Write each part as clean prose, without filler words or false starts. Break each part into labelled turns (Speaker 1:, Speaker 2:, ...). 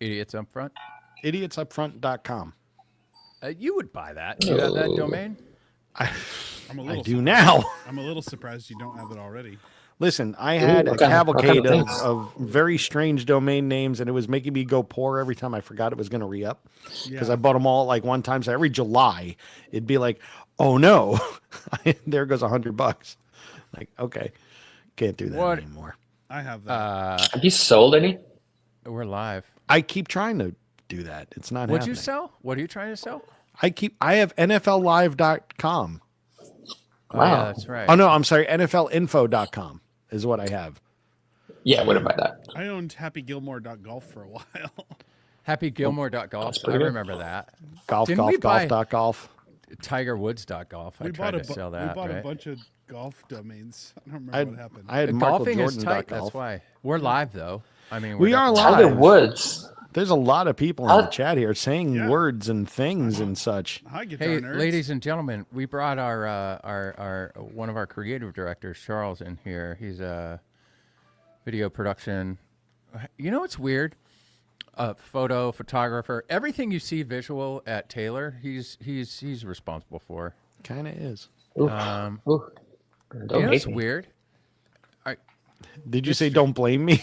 Speaker 1: Idiots up front.
Speaker 2: Idiotsupfront.com.
Speaker 1: You would buy that. Do you have that domain?
Speaker 2: I
Speaker 3: I'm a
Speaker 2: I
Speaker 3: little
Speaker 2: do
Speaker 3: surprised.
Speaker 2: now.
Speaker 3: I'm a little surprised you don't have it already.
Speaker 2: Listen, I had a
Speaker 4: what kind
Speaker 2: cavalcade
Speaker 4: of
Speaker 2: of,
Speaker 4: things?
Speaker 2: of very strange domain names, and it was making me go poor every time I forgot it was going to re-up. Because
Speaker 3: Yeah.
Speaker 2: I bought them all at like one time. So every July, it'd be like, oh no, there goes $100. Like, okay, can't do that
Speaker 1: What?
Speaker 2: anymore.
Speaker 3: I have that.
Speaker 4: Have you sold any?
Speaker 1: We're live.
Speaker 2: I keep trying to do that. It's not
Speaker 1: What'd
Speaker 2: happening.
Speaker 1: you sell? What are you trying to sell?
Speaker 2: I have NFLlive.com.
Speaker 1: Oh,
Speaker 4: Wow.
Speaker 1: yeah, that's right.
Speaker 2: Oh no, I'm sorry, NFLinfo.com is what I have.
Speaker 4: Yeah, what about that?
Speaker 3: I owned happygilmore.golf for a while.
Speaker 1: HappyGilmore.golf.
Speaker 4: That's
Speaker 1: I
Speaker 4: pretty good.
Speaker 1: remember that.
Speaker 2: Golf,
Speaker 1: Didn't we
Speaker 2: golf,
Speaker 1: buy-
Speaker 2: golf, golf.
Speaker 1: TigerWoods.golf. I tried to sell that.
Speaker 3: We bought
Speaker 1: right?
Speaker 3: a bunch of golf domains. I don't remember
Speaker 2: I
Speaker 3: what happened.
Speaker 2: had
Speaker 1: Golfing is tight.
Speaker 2: MichaelJordan.golf.
Speaker 1: That's why we're live though. I mean,
Speaker 2: We are
Speaker 1: definitely-
Speaker 2: live.
Speaker 4: Tiger Woods.
Speaker 2: There's a lot of people in
Speaker 4: How-
Speaker 2: the chat here saying
Speaker 3: Yeah.
Speaker 2: words and things and such.
Speaker 3: Hi, guitar
Speaker 1: Hey,
Speaker 3: nerds.
Speaker 1: ladies and gentlemen, we brought our one of our creative directors, Charles, in here. He's a video production. You know what's weird? Photographer. Everything you see visual at Taylor, he's responsible for.
Speaker 2: Kind of is.
Speaker 4: Ooh.
Speaker 1: Um,
Speaker 4: Ooh.
Speaker 1: you
Speaker 4: Don't
Speaker 1: know
Speaker 4: hate
Speaker 1: what's
Speaker 4: me.
Speaker 1: weird?
Speaker 2: Did you say don't blame me?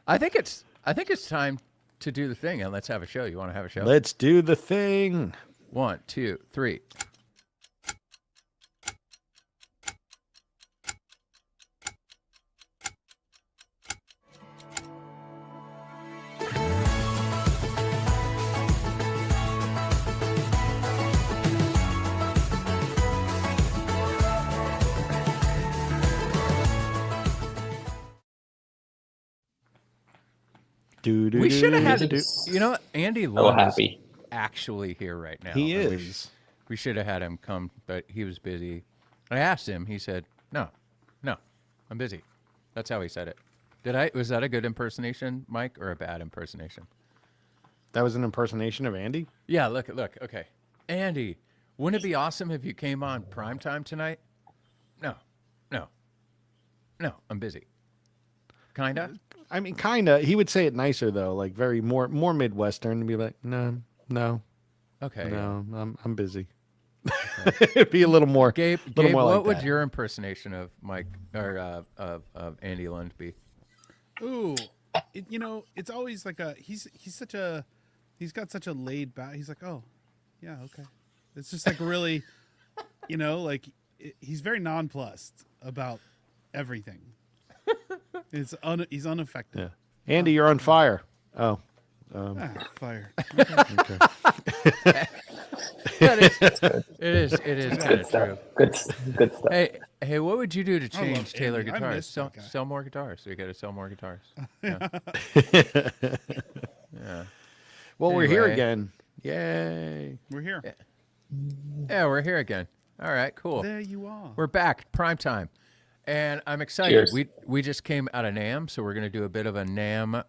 Speaker 1: I think it's time to do the thing and let's have a show. You want to have a show?
Speaker 2: Let's do the thing.
Speaker 1: 1, 2, 3. We should have had
Speaker 2: do.
Speaker 1: you know, Andy
Speaker 4: So
Speaker 1: Lund is
Speaker 4: happy.
Speaker 1: actually here right now.
Speaker 2: He
Speaker 1: and
Speaker 2: is.
Speaker 1: We should have had him come, but he was busy. I asked him. He said, "No, I'm busy." That's how he said it. Was that a good impersonation, Mike, or a bad impersonation?
Speaker 2: That was an impersonation of Andy?
Speaker 1: Yeah. Look. Okay, Andy, wouldn't it be awesome if you came on Primetime tonight? No. I'm busy. Kinda.
Speaker 2: I mean, kind of. He would say it nicer, though, like very more Midwestern, and be like, no,
Speaker 1: Okay.
Speaker 2: I'm busy. It'd be a little more.
Speaker 1: Gabe,
Speaker 2: little more
Speaker 1: what
Speaker 2: like
Speaker 1: would
Speaker 2: that.
Speaker 1: your impersonation of Mike or of Andy Lund be?
Speaker 3: Ooh, it's always like he's got such a laid back. He's like, oh, yeah, okay. It's just like really, he's very nonplussed about everything. He's unaffected.
Speaker 2: Yeah. Andy, you're on fire. Oh.
Speaker 3: Fire.
Speaker 2: Okay.
Speaker 1: It is kind of true.
Speaker 4: Good stuff.
Speaker 1: Hey, what would you do to
Speaker 3: I love
Speaker 1: change Taylor
Speaker 3: Andy. I
Speaker 1: guitars?
Speaker 3: miss that guy.
Speaker 1: Sell more guitars. So you got to sell more guitars. Yeah. Yeah.
Speaker 2: Well, we're here
Speaker 1: Anyway.
Speaker 2: again. Yay.
Speaker 3: We're here.
Speaker 1: Yeah, we're here again. All right, cool.
Speaker 3: There you are.
Speaker 1: We're back, prime time, and I'm excited.
Speaker 4: Cheers.
Speaker 1: We just came out of NAMM, so we're going to do a bit of a NAMM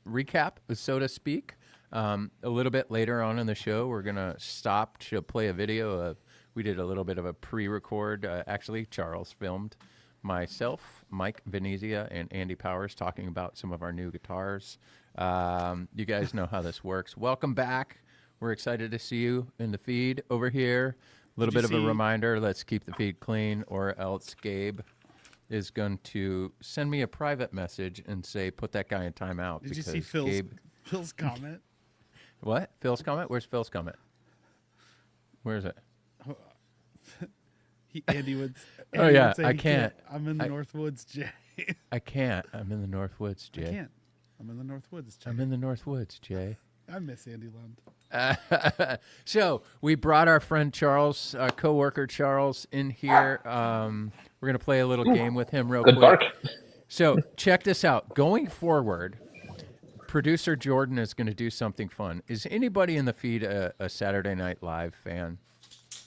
Speaker 1: recap, so to speak. A little bit later on in the show, we're going to stop to play a video of. We did a little bit of a pre-record. Actually, Charles filmed myself, Mike Venezia, and Andy Powers talking about some of our new guitars. You guys know how this works. Welcome back. We're excited to see you in the feed over here. A little
Speaker 3: Did you
Speaker 1: bit of a
Speaker 3: see-
Speaker 1: reminder, let's keep the feed clean, or else Gabe is going to send me a private message and say, put that guy in timeout.
Speaker 3: Did you
Speaker 1: because
Speaker 3: see
Speaker 1: Gabe...
Speaker 3: Phil's comment?
Speaker 1: What? Phil's comment? Where's Phil's comment? Where is it?
Speaker 3: Andy would.
Speaker 1: Oh,
Speaker 3: Andy
Speaker 1: yeah,
Speaker 3: would say
Speaker 1: I
Speaker 3: he
Speaker 1: can't.
Speaker 3: I'm in the North Woods, Jay.
Speaker 1: I can't. I'm in the North Woods, Jay.
Speaker 3: I can't. I'm in the North Woods, Jay.
Speaker 1: I'm in the North Woods, Jay.
Speaker 3: I miss Andy Lund.
Speaker 1: So we brought our friend Charles, our coworker Charles, in here. We're gonna play a little game with him real
Speaker 4: Good
Speaker 1: quick.
Speaker 4: bark.
Speaker 1: So check this out. Going forward, producer Jordan is going to do something fun. Is anybody in the feed a Saturday Night Live fan?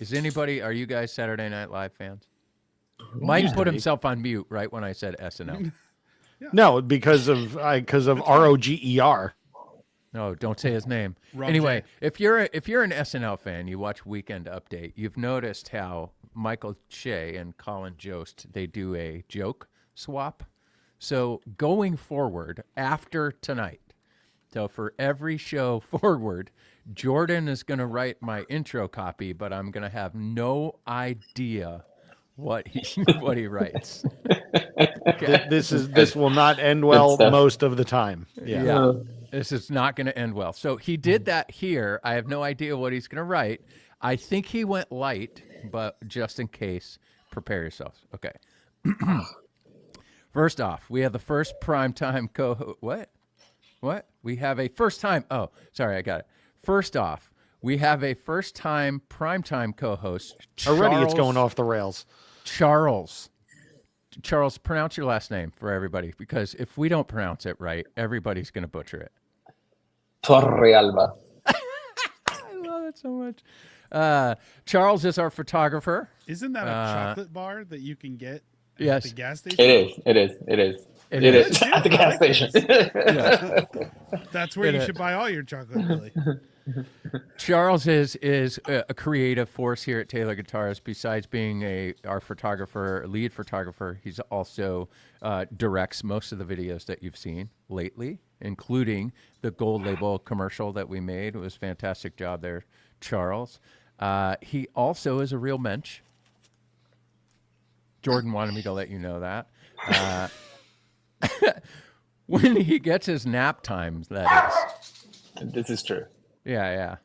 Speaker 1: Are you guys Saturday Night Live fans? Mike put himself on mute right when I said SNL.
Speaker 2: No, because of ROGER.
Speaker 1: No, don't say his name.
Speaker 3: Rob
Speaker 1: Anyway,
Speaker 3: J.
Speaker 1: if you're an SNL fan, you watch Weekend Update. You've noticed how Michael Che and Colin Jost, they do a joke swap. So going forward after tonight, so for every show forward, Jordan is going to write my intro copy, but I'm going to have no idea what he writes. Okay.
Speaker 2: This will not end
Speaker 4: Good
Speaker 2: well
Speaker 4: stuff.
Speaker 2: most of the time. Yeah.
Speaker 1: Yeah. This is not going to end well. So he did that here. I have no idea what he's going to write. I think he went light, but just in case, prepare yourselves. Okay. First off, we have the first primetime What? We have a first time. Oh, sorry, I got it. First off, we have a first time primetime co-host.
Speaker 2: Already it's going off the rails.
Speaker 1: Charles, pronounce your last name for everybody, because if we don't pronounce it right, everybody's going to butcher it.
Speaker 4: Torrealba.
Speaker 1: I love it so much. Charles is our photographer.
Speaker 3: Isn't that a chocolate bar that you can get
Speaker 1: Yes.
Speaker 3: at the gas station?
Speaker 4: It is at the gas station.
Speaker 3: That's where you should buy all your chocolate, really.
Speaker 1: Charles is a creative force here at Taylor Guitars. Besides being our photographer, lead photographer, he's also directs most of the videos that you've seen lately, including the Gold Label commercial that we made. It was a fantastic job there, Charles. He also is a real mensch. Jordan wanted me to let you know that. When he gets his nap times, that is.
Speaker 4: This is true.
Speaker 1: Yeah.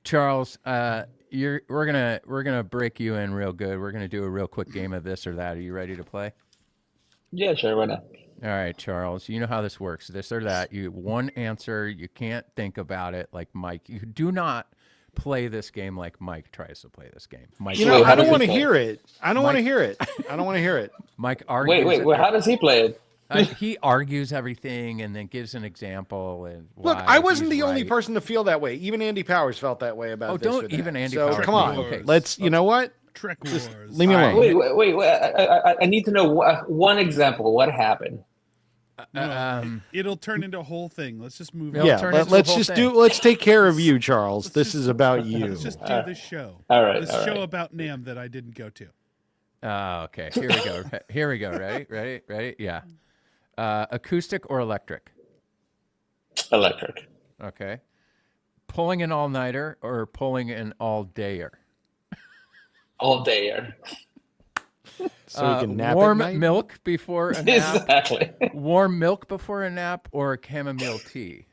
Speaker 1: Charles, we're gonna break you in real good. We're gonna do a real quick game of this or that. Are you ready to play?
Speaker 4: Yeah, sure. Why not?
Speaker 1: All right, Charles. You know how this works. This or that. You one answer. You can't think about it like Mike. You do not play this game like Mike tries to play this game. Mike,
Speaker 2: You know,
Speaker 4: Wait, how
Speaker 2: I don't
Speaker 4: does
Speaker 2: want to
Speaker 4: he play?
Speaker 2: hear it. I don't want to hear it. I don't want to hear it.
Speaker 1: Mike argues.
Speaker 4: Wait. How does he play it?
Speaker 1: He argues everything and then gives an example. And
Speaker 2: Look,
Speaker 1: why
Speaker 2: I wasn't
Speaker 1: he's
Speaker 2: the only
Speaker 1: right.
Speaker 2: person to feel that way. Even Andy Powers felt that way about
Speaker 1: Oh,
Speaker 2: this.
Speaker 1: don't
Speaker 2: or that.
Speaker 1: even Andy
Speaker 2: so,
Speaker 1: Powers.
Speaker 2: come on.
Speaker 3: Wars.
Speaker 2: Let's, you know what?
Speaker 3: Trek
Speaker 2: Just
Speaker 3: Wars.
Speaker 2: leave me
Speaker 1: All
Speaker 2: alone.
Speaker 1: right.
Speaker 4: Wait. I need to know one example. What happened?
Speaker 3: It'll turn into a whole thing. Let's just move
Speaker 1: Yeah,
Speaker 3: on.
Speaker 2: Yeah,
Speaker 1: turn into the
Speaker 2: let's
Speaker 1: whole
Speaker 2: just
Speaker 1: thing.
Speaker 2: let's take care of you, Charles.
Speaker 3: Let's
Speaker 2: This
Speaker 3: just-
Speaker 2: is about you.
Speaker 3: Let's just do this show.
Speaker 4: All right,
Speaker 3: This
Speaker 4: all
Speaker 3: show
Speaker 4: right.
Speaker 3: about NAMM that I didn't go to.
Speaker 1: Okay. Here we go. Here we go. Ready? Yeah. Acoustic or electric?
Speaker 4: Electric.
Speaker 1: Okay. Pulling an all-nighter or pulling an all-dayer?
Speaker 4: All day air.
Speaker 2: So you can nap
Speaker 1: warm
Speaker 2: at night?
Speaker 1: milk before a nap?
Speaker 4: Exactly.
Speaker 1: Warm milk before a nap or chamomile tea?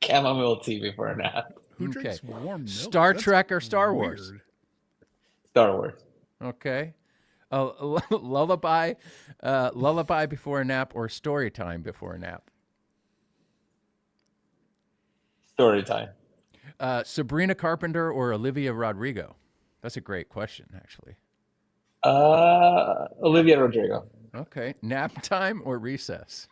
Speaker 4: Chamomile tea before a nap.
Speaker 3: Who
Speaker 1: Okay.
Speaker 3: drinks warm milk?
Speaker 1: Star
Speaker 3: That's
Speaker 1: Trek or Star Wars?
Speaker 3: weird.
Speaker 4: Star Wars.
Speaker 1: Okay. Lullaby before a nap or story time before a nap?
Speaker 4: Story time.
Speaker 1: Sabrina Carpenter or Olivia Rodrigo? That's a great question, actually.
Speaker 4: Olivia Rodrigo.
Speaker 1: Okay. Nap time or recess?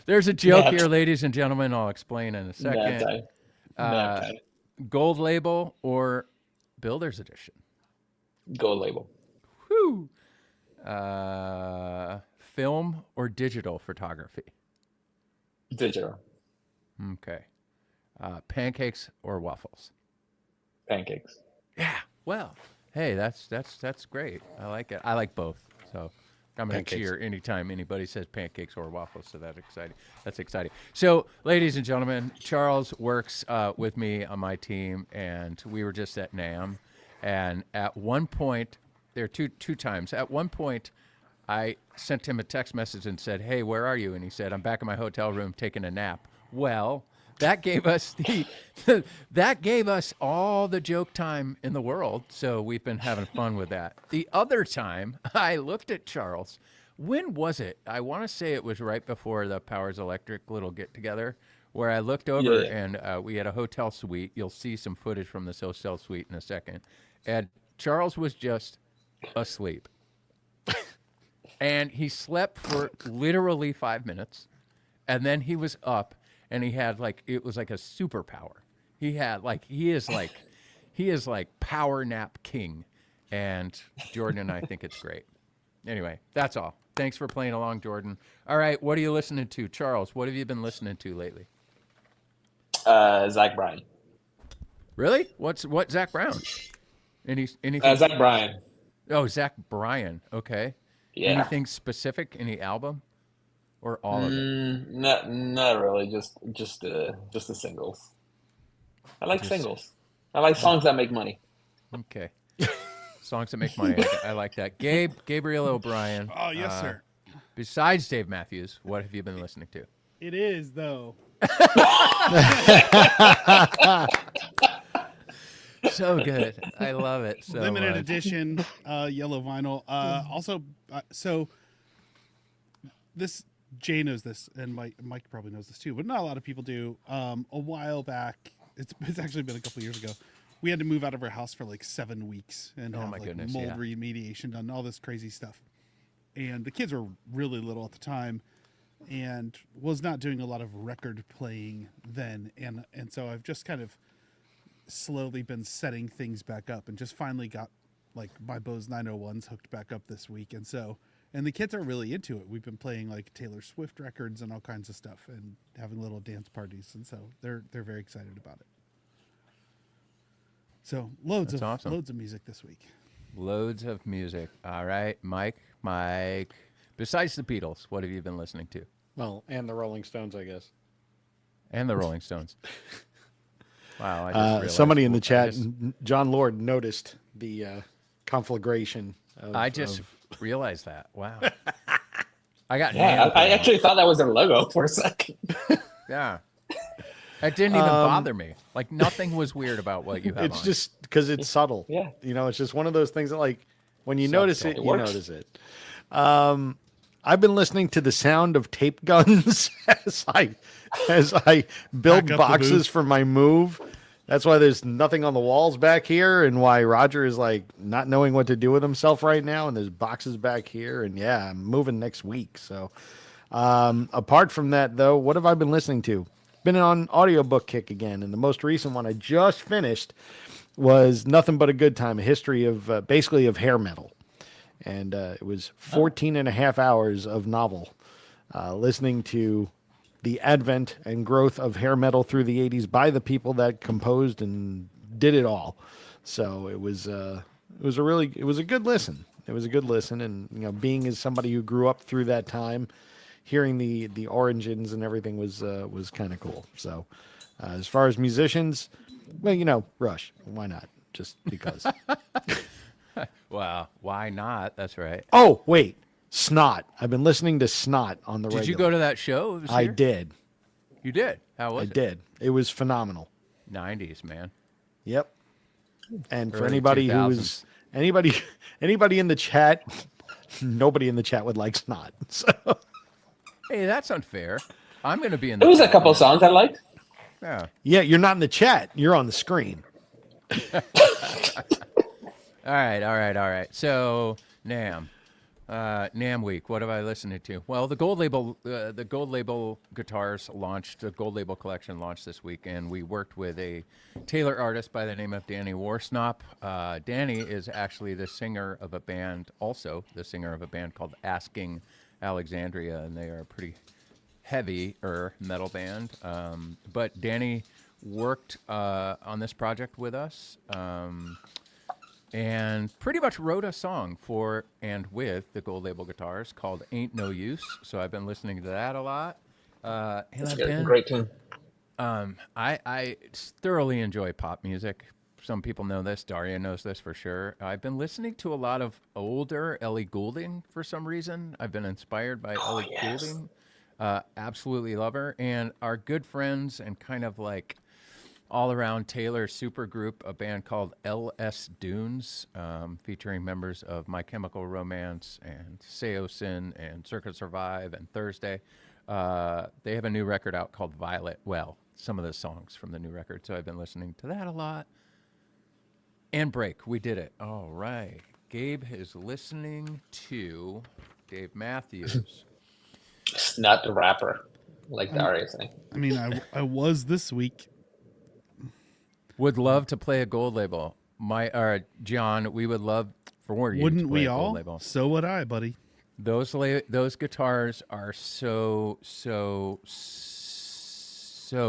Speaker 1: There's a joke
Speaker 4: Nap.
Speaker 1: here, ladies and gentlemen. I'll explain in a
Speaker 4: Nap
Speaker 1: second.
Speaker 4: time. Nap time.
Speaker 1: Gold label or Builder's Edition?
Speaker 4: Gold label.
Speaker 1: Whew. Film or digital photography?
Speaker 4: Digital.
Speaker 1: Okay. Pancakes or waffles?
Speaker 4: Pancakes.
Speaker 1: Yeah. Well, hey, that's great. I like it. I like both. So I'm going to
Speaker 2: Pancakes.
Speaker 1: cheer anytime anybody says pancakes or waffles. So that's exciting. That's exciting. So, ladies and gentlemen, Charles works with me on my team, and we were just at NAMM. And at one point, there are two times. At one point, I sent him a text message and said, "Hey, where are you?" And he said, "I'm back in my hotel room taking a nap." Well, that gave us that gave us all the joke time in the world. So we've been having fun with that. The other time, I looked at Charles. When was it? I want to say it was right before the Powers Electric little get together, where I looked over and we had a hotel suite. You'll see some footage from this hotel suite in a second. And Charles was just asleep. And he slept for literally 5 minutes. And then he was up and he had it was like a superpower. He is like power nap king. And Jordan and I think it's great. Anyway, that's all. Thanks for playing along, Jordan. All right, what are you listening to? Charles, what have you been listening to lately?
Speaker 4: Zach Bryan.
Speaker 1: Really? What Zach Brown? Anything?
Speaker 4: Zach Bryan.
Speaker 1: Oh, Zach Bryan. Okay.
Speaker 4: Yeah.
Speaker 1: Anything specific? Any album or all of it?
Speaker 4: Not really. Just the singles. I like
Speaker 1: Just
Speaker 4: singles. I like songs that make money.
Speaker 1: okay. Songs that make money. I like that. Gabriel O'Brien.
Speaker 3: Oh yes, sir.
Speaker 1: Besides Dave Matthews, what have you been listening to?
Speaker 3: It is though.
Speaker 1: So good. I love it so
Speaker 3: Limited
Speaker 1: much.
Speaker 3: edition yellow vinyl. Also, so this Jay knows this, and Mike probably knows this too, but not a lot of people do. A while back, it's actually been a couple years ago. We had to move out of our house for like 7 weeks and have
Speaker 1: my
Speaker 3: like
Speaker 1: goodness,
Speaker 3: mold
Speaker 1: yeah.
Speaker 3: remediation done, all this crazy stuff. And the kids were really little at the time, and was not doing a lot of record playing then. And so I've just kind of slowly been setting things back up, and just finally got like my Bose 901s hooked back up this week. And the kids are really into it. We've been playing like Taylor Swift records and all kinds of stuff, and having little dance parties, and so they're very excited about it. So loads
Speaker 1: That's awesome.
Speaker 3: of music this week.
Speaker 1: Loads of music. All right, Mike. Besides the Beatles, what have you been listening to?
Speaker 2: Well, and the Rolling Stones, I guess.
Speaker 1: And the Rolling Stones. Wow. I just realized
Speaker 2: Somebody in the chat,
Speaker 1: I just,
Speaker 2: John Lord, noticed the conflagration.
Speaker 1: realized that. Wow. I got
Speaker 4: Yeah,
Speaker 1: nailed
Speaker 4: I
Speaker 1: there.
Speaker 4: actually thought that was their logo for a second.
Speaker 1: Yeah. It didn't even bother me. Like nothing was weird about what you have
Speaker 2: It's
Speaker 1: on.
Speaker 2: just because it's subtle.
Speaker 4: Yeah.
Speaker 2: You know, it's just one of those things that, like, when you
Speaker 1: Subtle.
Speaker 2: notice it,
Speaker 1: It
Speaker 2: you
Speaker 4: works.
Speaker 2: notice it. I've been listening to the sound of tape guns as I build
Speaker 3: Back up the
Speaker 2: boxes
Speaker 3: booth.
Speaker 2: for my move. That's why there's nothing on the walls back here, and why Roger is like not knowing what to do with himself right now. And there's boxes back here, and yeah, I'm moving next week. So, apart from that, though, what have I been listening to? Been on audiobook kick again, and the most recent one I just finished was Nothing But a Good Time, a history of basically of hair metal. And it was 14 and a half hours of novel, listening to the advent and growth of hair metal through the 80s by the people that composed and did it all. So it was a good listen. It was a good listen, and you know, being as somebody who grew up through that time, hearing the origins and everything was kind of cool. So as far as musicians, well, you know, Rush, why not? Just because.
Speaker 1: Wow. Why not? That's right.
Speaker 2: Oh, wait. Snot. I've been listening to Snot on the
Speaker 1: Did
Speaker 2: regular.
Speaker 1: you go to that show? It was
Speaker 2: I
Speaker 1: here?
Speaker 2: did.
Speaker 1: You did? How was
Speaker 2: I
Speaker 1: it?
Speaker 2: did. It was phenomenal.
Speaker 1: 90s, man.
Speaker 2: Yep. And for
Speaker 1: Early
Speaker 2: anybody
Speaker 1: 2000s.
Speaker 2: who's anybody in the chat, nobody in the chat would like Snot. So
Speaker 1: Hey, that's unfair. I'm going to be in
Speaker 4: There
Speaker 1: the
Speaker 4: was a
Speaker 1: chat.
Speaker 4: couple songs I liked.
Speaker 1: Yeah.
Speaker 2: yeah, you're not in the chat. You're on the screen.
Speaker 1: All right. So, NAMM week. What have I listened to? Well, the Gold Label guitars launched. The Gold Label collection launched this week, and we worked with a Taylor artist by the name of Danny Warsnop. Danny is actually the singer of a band called Asking Alexandria, and they are a pretty heavier metal band. But Danny worked on this project with us. And pretty much wrote a song for and with the Gold Label guitars called Ain't No Use. So I've been listening to that a lot. And
Speaker 4: It's
Speaker 1: I've
Speaker 4: a
Speaker 1: been,
Speaker 4: great tune.
Speaker 1: I thoroughly enjoy pop music. Some people know this. Daria knows this for sure. I've been listening to a lot of older Ellie Goulding for some reason. I've been inspired by Ellie
Speaker 4: yes.
Speaker 1: Goulding. Absolutely love her. And our good friends and kind of like all-around Taylor supergroup, a band called LS Dunes, featuring members of My Chemical Romance and Seosin and Circuit Survive and Thursday. They have a new record out called Violet. Well, some of the songs from the new record, so I've been listening to that a lot. And break, we did it. All right. Gabe is listening to Dave Matthews.
Speaker 4: It's not the rapper, like Daria saying.
Speaker 3: I mean, I was this week.
Speaker 1: Would love to play a Gold Label. John, we would love for you to
Speaker 3: Wouldn't
Speaker 1: play
Speaker 3: we
Speaker 1: a Gold
Speaker 3: all?
Speaker 1: Label.
Speaker 3: So would I, buddy.
Speaker 1: Those guitars are so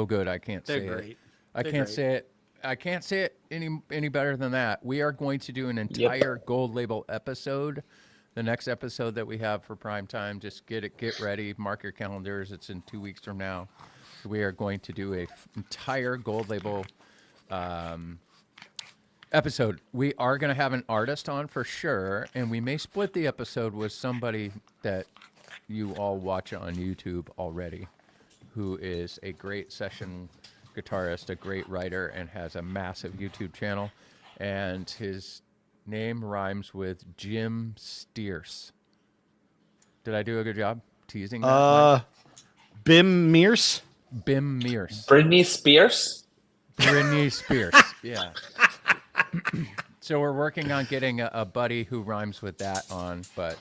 Speaker 1: good. I can't
Speaker 2: They're
Speaker 1: say
Speaker 2: great.
Speaker 1: it. I
Speaker 2: They're
Speaker 1: can't
Speaker 2: great.
Speaker 1: say it. I can't say it any better than that. We are going to do an entire Gold Label episode the next episode that we have for Primetime. Just get ready, mark your calendars. It's in 2 weeks from now. We are going to do a entire Gold Label episode. We are going to have an artist on for sure, and we may split the episode with somebody that you all watch on YouTube already, who is a great session guitarist, a great writer, and has a massive YouTube channel. And his name rhymes with Jim Steers. Did I do a good job teasing that, Mike?
Speaker 2: Bim Mears.
Speaker 1: Bim Mears.
Speaker 4: Britney Spears.
Speaker 1: Britney Spears. Yeah. So we're working on getting a buddy who rhymes with that on, but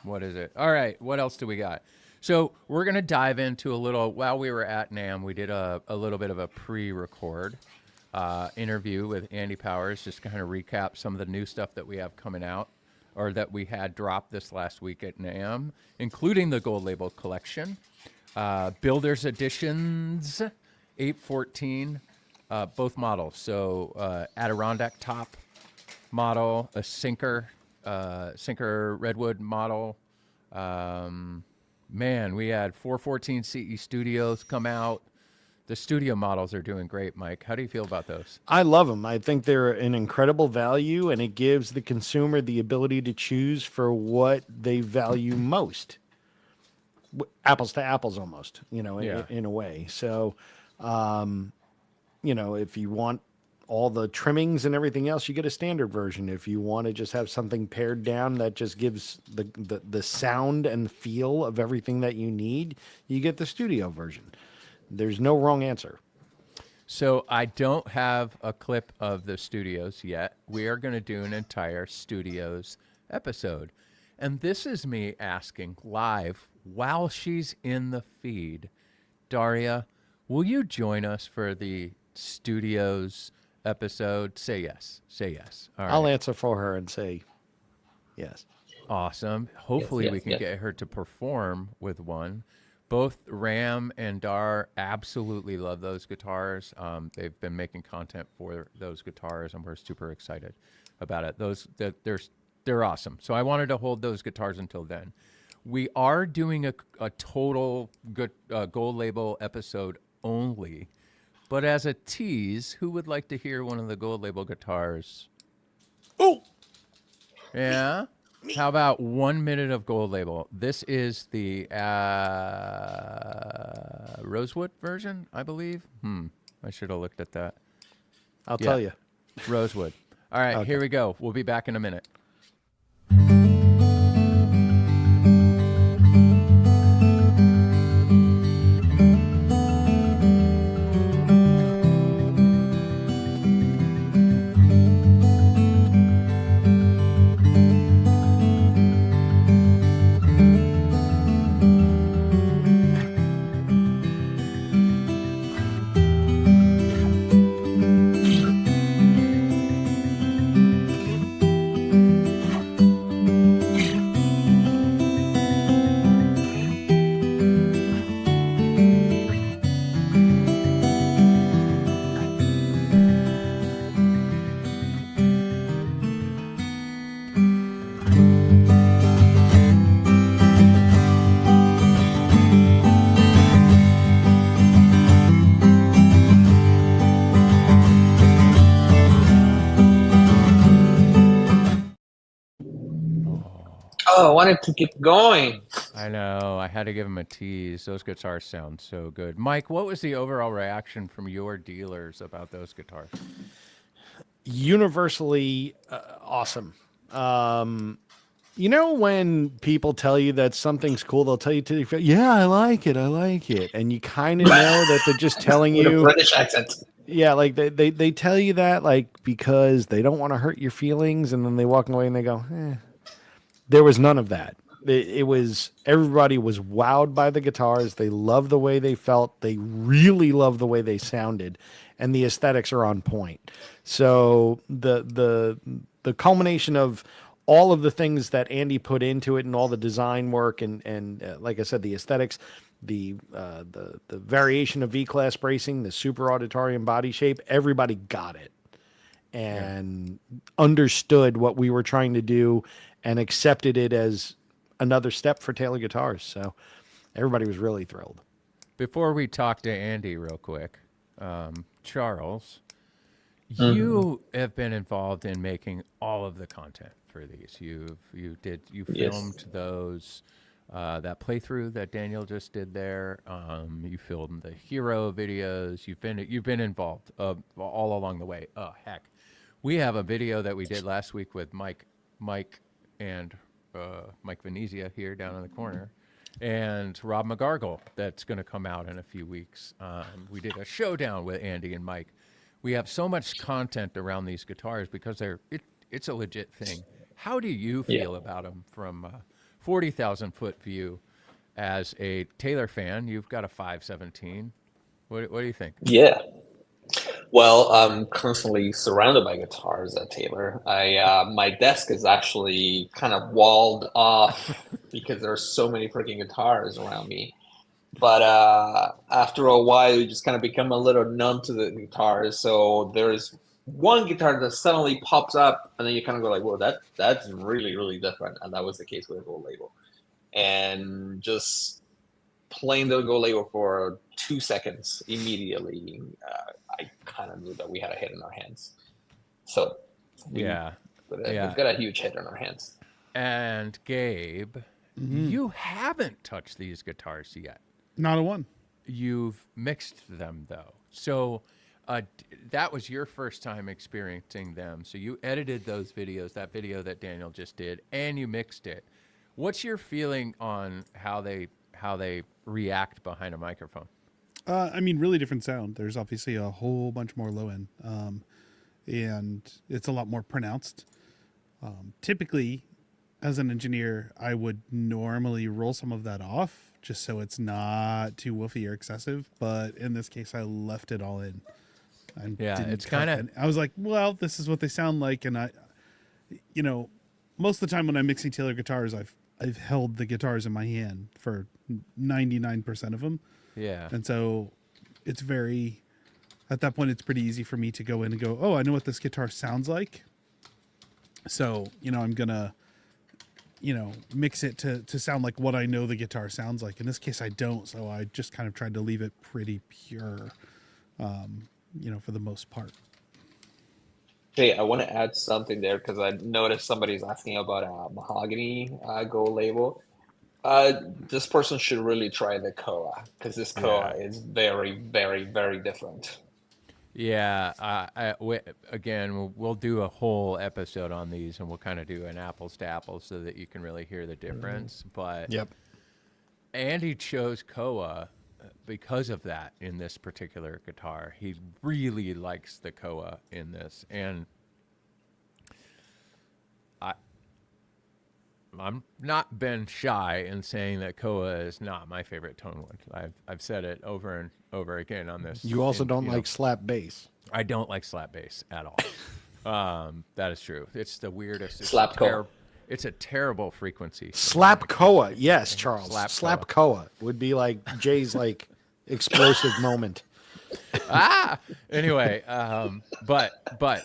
Speaker 1: what is it? All right, what else do we got? So we're going to dive into a little, while we were at NAMM, we did a little bit of a pre-record interview with Andy Powers, just to kind of recap some of the new stuff that we have coming out, or that we had dropped this last week at NAMM, including the Gold Label collection, Builder's Editions, 814, both models. So Adirondack top model, a Sinker Redwood model. Man, we had 414 CE Studios come out. The studio models are doing great, Mike. How do you feel about those?
Speaker 2: I love them. I think they're an incredible value, and it gives the consumer the ability to choose for what they value most. Apples to apples, almost, in a way. So, if you want all the trimmings and everything else, you get a standard version. If you want to just have something pared down that just gives the sound and feel of everything that you need, you get the studio version. There's no wrong answer.
Speaker 1: So I don't have a clip of the studios yet. We are going to do an entire studios episode. And this is me asking live while she's in the feed, Daria, will you join us for the studios episode? Say yes. Say yes. All right.
Speaker 2: I'll answer for her and say yes.
Speaker 1: Awesome. Hopefully
Speaker 4: Yes,
Speaker 1: we can
Speaker 4: yes.
Speaker 1: get her to perform with one. Both Ram and Dar absolutely love those guitars. They've been making content for those guitars, and we're super excited about it. They're awesome. So I wanted to hold those guitars until then. We are doing a total good Gold Label episode only, but as a tease, who would like to hear one of the Gold Label guitars?
Speaker 2: Oh,
Speaker 1: Yeah. How about 1 minute of Gold Label? This is the Rosewood version, I believe. I should have looked at that.
Speaker 2: I'll tell you.
Speaker 1: Rosewood. All right,
Speaker 2: Okay.
Speaker 1: Here we go. We'll be back in a minute.
Speaker 4: Oh, I wanted to keep going.
Speaker 1: I know. I had to give him a tease. Those guitars sound so good. Mike, what was the overall reaction from your dealers about those guitars?
Speaker 2: Universally awesome. When people tell you that something's cool, they'll tell you to your face, yeah, I like it, and you kind of know that they're just telling
Speaker 4: With a
Speaker 2: you.
Speaker 4: British accent.
Speaker 2: Yeah, like they tell you that like because they don't want to hurt your feelings, and then they walk away and they go, There was none of that. It was everybody was wowed by the guitars. They loved the way they felt. They really loved the way they sounded, and the aesthetics are on point. So the culmination of all of the things that Andy put into it, and all the design work, and like I said, the aesthetics, the variation of V-class bracing, the super auditorium body shape, everybody got it and understood what we were trying to do, and accepted it as another step for Taylor Guitars. So everybody was really thrilled.
Speaker 1: Before we talk to Andy real quick, Charles,
Speaker 4: Mhm.
Speaker 1: you have been involved in making all of the content for these. You
Speaker 4: Yes.
Speaker 1: filmed those that playthrough that Daniel just did there. You filmed the hero videos. You've been involved all along the way. Oh heck, we have a video that we did last week with Mike and Mike Venezia here down in the corner, and Rob McGargle that's going to come out in a few weeks. We did a showdown with Andy and Mike. We have so much content around these guitars because it's a legit thing. How do you
Speaker 4: Yeah.
Speaker 1: feel about them from 40,000 foot view as a Taylor fan? You've got a 517. What do you think?
Speaker 4: Yeah. Well, I'm constantly surrounded by guitars at Taylor. My desk is actually kind of walled off because there are so many freaking guitars around me. But after a while, you just kind of become a little numb to the guitars. So there's one guitar that suddenly pops up, and then you kind of go like, "Well, that's really really different." And that was the case with the Gold Label. And just playing the Gold Label for 2 seconds immediately, I kind of knew that we had a hit in our hands. So
Speaker 1: Yeah.
Speaker 4: we've got a huge hit in our hands.
Speaker 1: And Gabe, you haven't touched these guitars yet.
Speaker 3: Not a one.
Speaker 1: You've mixed them though. So that was your first time experiencing them. So you edited those videos, that video that Daniel just did, and you mixed it. What's your feeling on how they react behind a microphone?
Speaker 3: I mean, really different sound. There's obviously a whole bunch more low end, and it's a lot more pronounced. Typically, as an engineer, I would normally roll some of that off just so it's not too woofy or excessive. But in this case, I left it all in. And
Speaker 1: Yeah,
Speaker 3: didn't
Speaker 1: it's
Speaker 3: cut
Speaker 1: kinda-
Speaker 3: any. I was like, well, this is what they sound like, and most of the time when I'm mixing Taylor guitars, I've held the guitars in my hand for 99% of them.
Speaker 1: Yeah.
Speaker 3: And so it's at that point, it's pretty easy for me to go in and go, oh, I know what this guitar sounds like. So, I'm going to, mix it to sound like what I know the guitar sounds like. In this case, I don't. So I just kind of tried to leave it pretty pure, for the most part.
Speaker 4: Hey, I want to add something there because I noticed somebody's asking about a mahogany Gold Label. This person should really try the Koa because this Koa is very, very, very different.
Speaker 1: Yeah, again, we'll do a whole episode on these, and we'll kind of do an apples to apples so that you can really hear the difference. But
Speaker 2: Yep.
Speaker 1: Andy chose Koa because of that in this particular guitar. He really likes the Koa in this, and I'm not been shy in saying that Koa is not my favorite tone wood. I've said it over and over again on this.
Speaker 2: You also don't
Speaker 1: know,
Speaker 2: like slap bass.
Speaker 1: I don't like slap bass at all. That is true. It's the weirdest. It's
Speaker 4: Slap Koa.
Speaker 1: It's a terrible frequency.
Speaker 2: Slap Koa. Yes, Charles.
Speaker 1: Slap
Speaker 2: Slap Koa would be like Jay's explosive moment.
Speaker 1: Anyway, but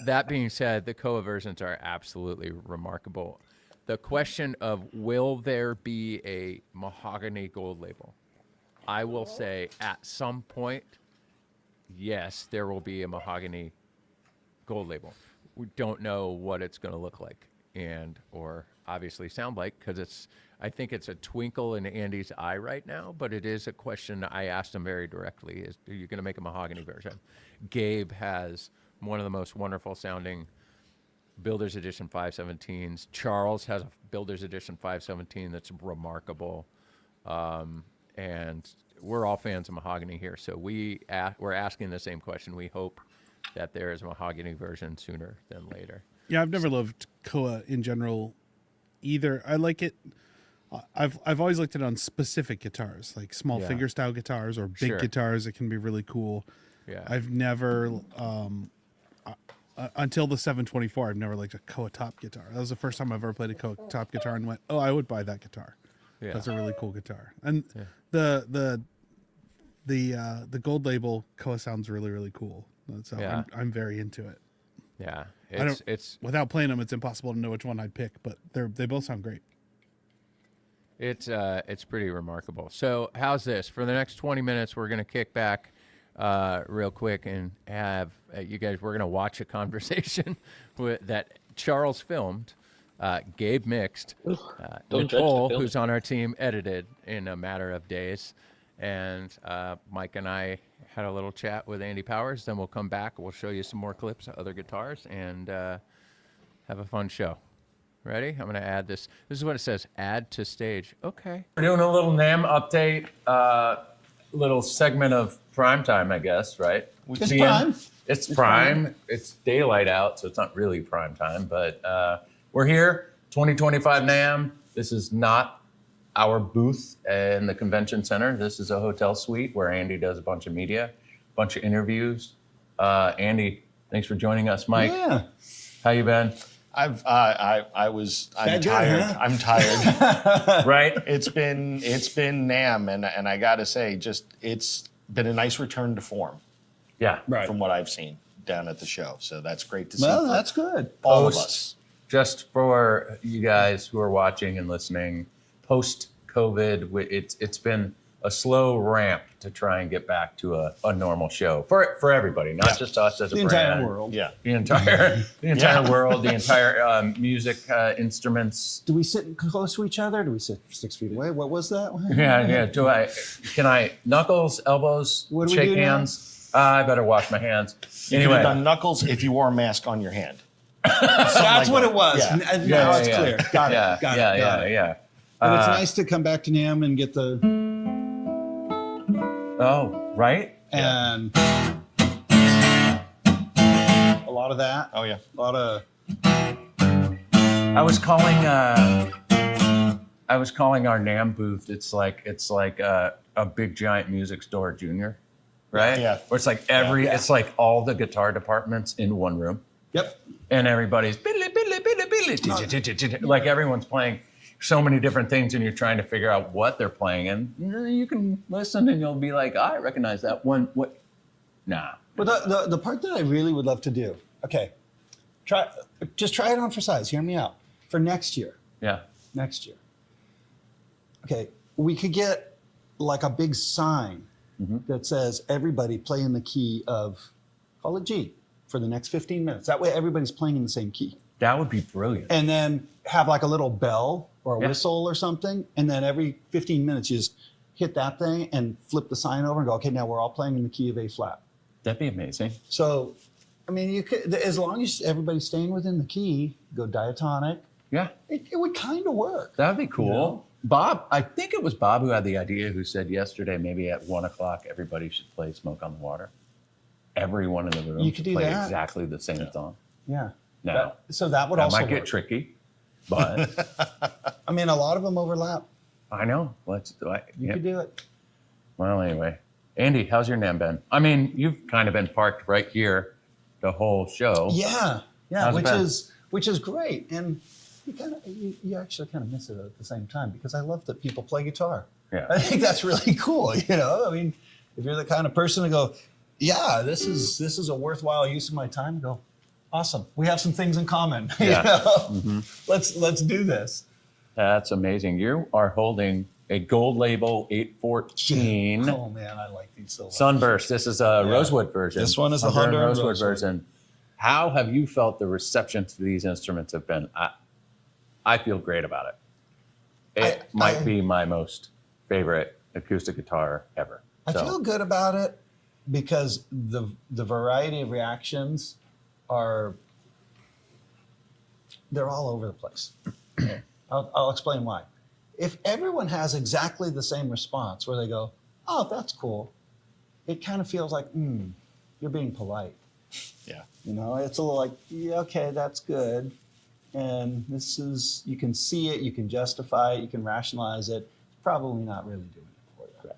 Speaker 1: that being said, the Koa versions are absolutely remarkable. The question of will there be a mahogany Gold Label? I will say at some point, yes, there will be a mahogany Gold Label. We don't know what it's going to look like or obviously sound like, because I think it's a twinkle in Andy's eye right now, but it is a question I asked him very directly: are you going to make a mahogany version? Gabe has one of the most wonderful sounding Builder's Edition 517s. Charles has a Builder's Edition 517 that's remarkable. And we're all fans of mahogany here. So we're asking the same question. We hope that there is a mahogany version sooner than later.
Speaker 3: Yeah, I've never loved Koa in general either. I like it. I've always liked it on specific guitars, like small finger style guitars or big guitars. It can be really cool.
Speaker 1: Yeah.
Speaker 3: I've never, until the 724, I've never liked a Koa top guitar. That was the first time I've ever played a Koa top guitar and went, oh, I would buy that guitar.
Speaker 1: Yeah.
Speaker 3: That's a really cool guitar. And the Gold Label Koa sounds really, really cool. So
Speaker 1: Yeah.
Speaker 3: I'm very into it.
Speaker 1: Yeah,
Speaker 3: don't-
Speaker 1: it's
Speaker 3: Without playing them, it's impossible to know which one I'd pick, but they both sound great.
Speaker 1: it's pretty remarkable. So how's this? For the next 20 minutes, we're gonna kick back real quick and have you guys. We're gonna watch a conversation that Charles filmed. Gabe mixed,
Speaker 4: Don't judge the
Speaker 1: Nicole,
Speaker 4: film.
Speaker 1: who's on our team, edited in a matter of days, and Mike and I had a little chat with Andy Powers. Then we'll come back. We'll show you some more clips of other guitars and have a fun show. Ready? I'm going to add this. This is what it says. Add to stage. Okay.
Speaker 5: We're doing a little NAMM update, little segment of Primetime, I guess, right?
Speaker 6: It's prime.
Speaker 5: It's prime. It's daylight out, so it's not really prime time, but we're here, 2025 NAMM. This is not our booth in the convention center. This is a hotel suite where Andy does a bunch of media, a bunch of interviews. Andy, thanks for joining us. Mike,
Speaker 6: Yeah.
Speaker 5: how you been?
Speaker 2: I'm
Speaker 6: That good,
Speaker 2: tired.
Speaker 6: huh?
Speaker 2: I'm tired.
Speaker 5: Right?
Speaker 2: It's been NAMM, and I gotta say, it's been a nice return to form
Speaker 5: Yeah.
Speaker 6: Right.
Speaker 2: from what I've seen down at the show. So that's great to see.
Speaker 6: Well,
Speaker 2: for
Speaker 6: that's good.
Speaker 2: all of
Speaker 5: Post-
Speaker 2: us.
Speaker 5: Just for you guys who are watching and listening, post-COVID, it's been a slow ramp to try and get back to a normal show for everybody, not just us as a
Speaker 6: The
Speaker 5: brand.
Speaker 6: entire world.
Speaker 2: Yeah.
Speaker 5: The entire world, the entire music instruments.
Speaker 6: Do we sit close to each other? Do we sit 6 feet away? What was that?
Speaker 5: Yeah. Can I knuckles, elbows,
Speaker 6: What do we
Speaker 5: shake
Speaker 6: do now?
Speaker 5: hands? I better wash my hands.
Speaker 2: You could
Speaker 5: Anyway,
Speaker 2: have done knuckles if you wore a mask on your hand.
Speaker 6: That's what it was.
Speaker 2: Yeah.
Speaker 6: Now it's clear. Got
Speaker 5: yeah,
Speaker 6: it. Got
Speaker 5: yeah,
Speaker 6: it.
Speaker 5: yeah,
Speaker 6: Got it.
Speaker 5: yeah.
Speaker 6: But it's nice to come back to NAMM and get the
Speaker 5: Oh, right.
Speaker 6: and a lot of that.
Speaker 2: Oh yeah.
Speaker 6: A lot of
Speaker 5: I was calling our NAMM booth. It's like a big giant music store junior, right?
Speaker 2: Yeah.
Speaker 5: Where it's like
Speaker 6: Yeah.
Speaker 5: it's like all the guitar departments in one room,
Speaker 6: yep.
Speaker 5: and everybody's like everyone's playing so many different things, and you're trying to figure out what they're playing, and you can listen, and you'll be like, I recognize that one. What? Nah.
Speaker 6: But the part that I really would love to do. Okay, try it on for size. Hear me out. For next year.
Speaker 5: Yeah.
Speaker 6: Next year. Okay, we could get like a big sign that says everybody play in the key of, call it G, for the next 15 minutes. That way everybody's playing in the same key.
Speaker 5: That would be brilliant.
Speaker 6: And then have like a little bell or a
Speaker 5: Yeah.
Speaker 6: whistle or something. And then every 15 minutes you just hit that thing and flip the sign over and go, okay, now we're all playing in the key of A flat.
Speaker 5: That'd be amazing.
Speaker 6: So, I mean, you could, as long as everybody's staying within the key, go diatonic,
Speaker 5: Yeah.
Speaker 6: it would kind of work.
Speaker 5: That'd be cool.
Speaker 6: You know?
Speaker 5: Bob, I think it was Bob who had the idea, who said yesterday maybe at 1:00 everybody should play "Smoke on the Water." Everyone in the room
Speaker 6: You could do
Speaker 5: play
Speaker 6: that.
Speaker 5: exactly the same song.
Speaker 6: Yeah.
Speaker 5: Now
Speaker 6: So that would
Speaker 5: that
Speaker 6: also
Speaker 5: might get
Speaker 6: work.
Speaker 5: tricky, but
Speaker 6: I mean, a lot of them overlap.
Speaker 5: I know. Let's do it.
Speaker 6: You could do it.
Speaker 5: Well, anyway, Andy, how's your NAMM been? I mean, you've kind of been parked right here the whole show.
Speaker 6: Yeah,
Speaker 5: How's it been?
Speaker 6: which is great, and you actually kind of miss it at the same time because I love that people play guitar.
Speaker 5: Yeah.
Speaker 6: I think that's really cool. You know, I mean, if you're the kind of person to go, yeah, this is a worthwhile use of my time. Go, awesome. We have some things in common.
Speaker 5: Yeah.
Speaker 6: You know? Let's do this.
Speaker 5: That's amazing. You are holding a gold label 814
Speaker 6: Oh man, I like these so much.
Speaker 5: Sunburst. This is a Rosewood version.
Speaker 6: This one is the
Speaker 5: Honduran
Speaker 6: Honduran
Speaker 5: Rosewood
Speaker 6: Rosewood.
Speaker 5: version. How have you felt the reception to these instruments have been? I feel great about it. It might be my most favorite acoustic guitar ever.
Speaker 6: I feel good about it because the variety of reactions they're all over the place. I'll explain why. If everyone has exactly the same response where they go, oh, that's cool, it kind of feels like, you're being polite.
Speaker 2: Yeah.
Speaker 6: You know, it's a little like, yeah, okay, that's good. And this is, you can see it, you can justify it, you can rationalize it. Probably not really doing it for you.
Speaker 5: Right.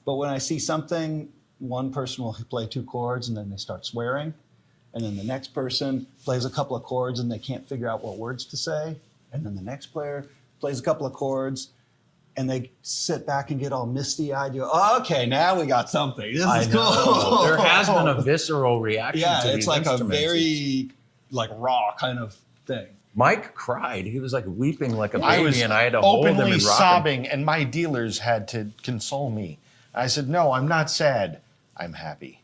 Speaker 6: But when I see something, one person will play 2 chords and then they start swearing. And then the next person plays a couple of chords and they can't figure out what words to say. And then the next player plays a couple of chords and they sit back and get all misty-eyed. You go, oh, okay, now we got something. This is cool.
Speaker 5: There has been a visceral reaction
Speaker 6: Yeah,
Speaker 5: to
Speaker 6: it's
Speaker 5: these
Speaker 6: like a
Speaker 5: instruments.
Speaker 6: very like raw kind of thing.
Speaker 5: Mike cried. He was like weeping like a
Speaker 2: I
Speaker 5: baby,
Speaker 2: was
Speaker 5: and I had to hold him
Speaker 2: openly
Speaker 5: and rock him.
Speaker 2: sobbing, and my dealers had to console me. I said, "No, I'm not sad. I'm happy."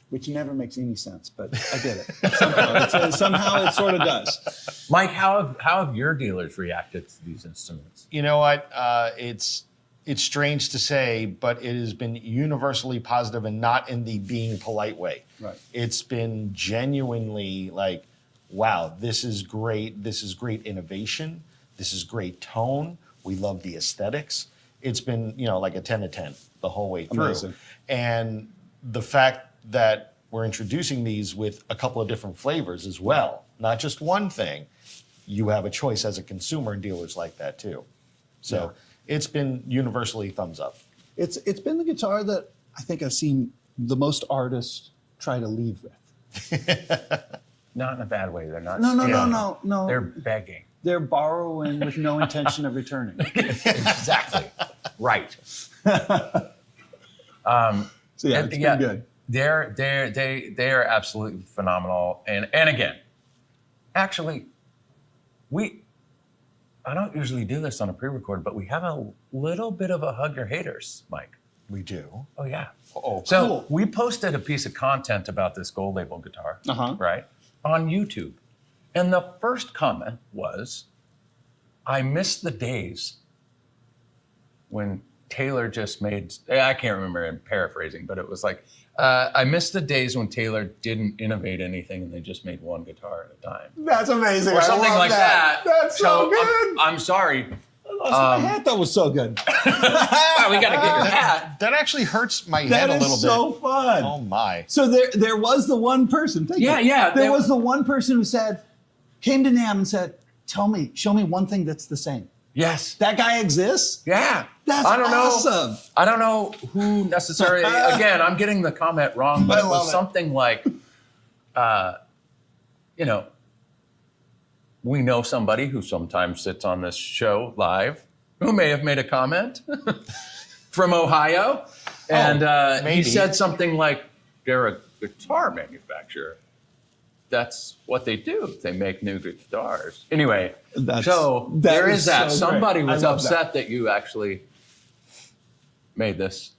Speaker 6: Which never makes any sense, but I get it. Somehow it sort of does.
Speaker 5: Mike, how have your dealers reacted to these instruments?
Speaker 2: You know what? It's strange to say, but it has been universally positive, and not in the being polite way.
Speaker 6: Right.
Speaker 2: It's been genuinely like, wow, this is great. This is great innovation. This is great tone. We love the aesthetics. It's been, like a 10 to 10 the whole way through.
Speaker 6: Amazing.
Speaker 2: And the fact that we're introducing these with a couple of different flavors as well, not just one thing, you have a choice as a consumer, and dealers like that too. So it's been universally thumbs up.
Speaker 6: It's been the guitar that I think I've seen the most artists try to leave with.
Speaker 5: Not in a bad way. They're not.
Speaker 6: No.
Speaker 5: They're begging.
Speaker 6: They're borrowing with no intention of returning.
Speaker 5: Exactly. Right.
Speaker 6: So it's been good.
Speaker 5: They are absolutely phenomenal. And again, actually, I don't usually do this on a pre-record, but we have a little bit of a hug your haters, Mike.
Speaker 2: We do.
Speaker 5: Oh yeah.
Speaker 2: Oh,
Speaker 5: So
Speaker 6: cool.
Speaker 5: we posted a piece of content about this Gold Label guitar, right, on YouTube. And the first comment was, I miss the days when Taylor just made, I can't remember, I'm paraphrasing, but it was like, I miss the days when Taylor didn't innovate anything and they just made one guitar at a time.
Speaker 6: That's amazing.
Speaker 5: Or something like that.
Speaker 6: That's so good.
Speaker 5: I'm sorry.
Speaker 6: I lost my hat. That was so good.
Speaker 5: Wow, we got to get your hat.
Speaker 2: That actually hurts my head
Speaker 6: That
Speaker 2: a
Speaker 6: is
Speaker 2: little
Speaker 6: so
Speaker 2: bit.
Speaker 6: fun.
Speaker 2: Oh my.
Speaker 6: So there was the one person. There was the one person who came to NAMM and said, show me one thing that's the same.
Speaker 5: Yes.
Speaker 6: That guy exists?
Speaker 5: Yeah.
Speaker 6: That's awesome.
Speaker 5: I don't know who necessarily, again, I'm getting the comment wrong, but
Speaker 6: I
Speaker 5: it
Speaker 6: love
Speaker 5: was
Speaker 6: it.
Speaker 5: something like, we know somebody who sometimes sits on this show live who may have made a comment from Ohio. And he
Speaker 2: maybe.
Speaker 5: said something like, they're a guitar manufacturer. That's what they do. They make new guitars. Anyway, there is that.
Speaker 6: so
Speaker 5: Somebody
Speaker 6: great.
Speaker 5: was
Speaker 6: I love
Speaker 5: upset that you actually made this.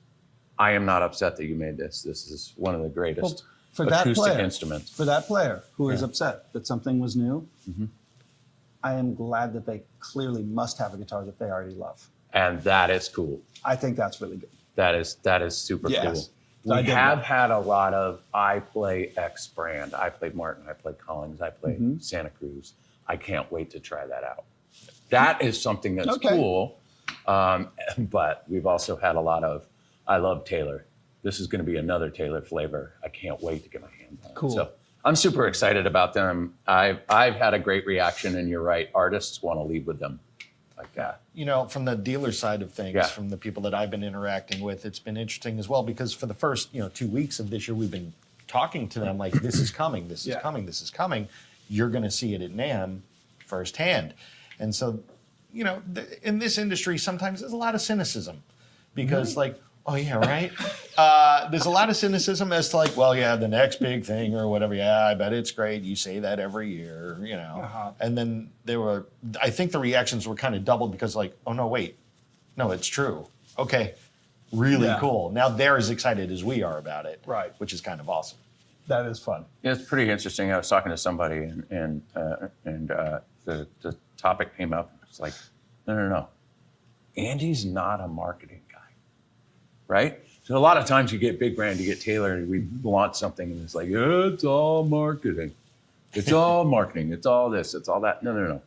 Speaker 5: I am not upset that you made this. This is one of the greatest
Speaker 6: for that
Speaker 5: acoustic
Speaker 6: player,
Speaker 5: instruments.
Speaker 6: For that player who is upset that something was new, I am glad that they clearly must have a guitar that they already love.
Speaker 5: And that is cool.
Speaker 6: I think that's really good.
Speaker 5: That is super
Speaker 6: Yes.
Speaker 5: cool.
Speaker 6: I
Speaker 5: We
Speaker 6: dig
Speaker 5: have
Speaker 6: that.
Speaker 5: had a lot of, I play X brand. I played Martin. I played Collins. I played
Speaker 6: Mm-hmm.
Speaker 5: Santa Cruz. I can't wait to try that out. That is something that's
Speaker 6: Okay.
Speaker 5: cool. But we've also had a lot of, I love Taylor. This is going to be another Taylor flavor. I can't wait to get my hands on it.
Speaker 6: Cool.
Speaker 5: So I'm super excited about them. I've had a great reaction, and you're right. Artists want to lead with them like that.
Speaker 2: From the dealer side of things,
Speaker 5: Yeah.
Speaker 2: from the people that I've been interacting with, it's been interesting as well, because for the first, 2 weeks of this year, we've been talking to them like, this is coming, this is
Speaker 6: Yeah.
Speaker 2: coming, this is coming. You're going to see it at NAMM firsthand. And so, in this industry, sometimes there's a lot of cynicism because oh yeah, right? There's a lot of cynicism as to well, yeah, the next big thing or whatever. Yeah, I bet it's great. You say that every year, And then I think the reactions were kind of doubled because oh no, wait, no, it's true. Okay, really
Speaker 6: Yeah.
Speaker 2: cool. Now they're as excited as we are about it,
Speaker 6: Right.
Speaker 2: Which is kind of awesome.
Speaker 6: That is fun.
Speaker 5: Yeah, it's pretty interesting. I was talking to somebody, and the topic came up. It's like, no. Andy's not a marketing guy, right? So a lot of times you get big brand, you get Taylor, and we launch something, and it's like, it's all marketing. It's all marketing. It's all this. It's all that. No.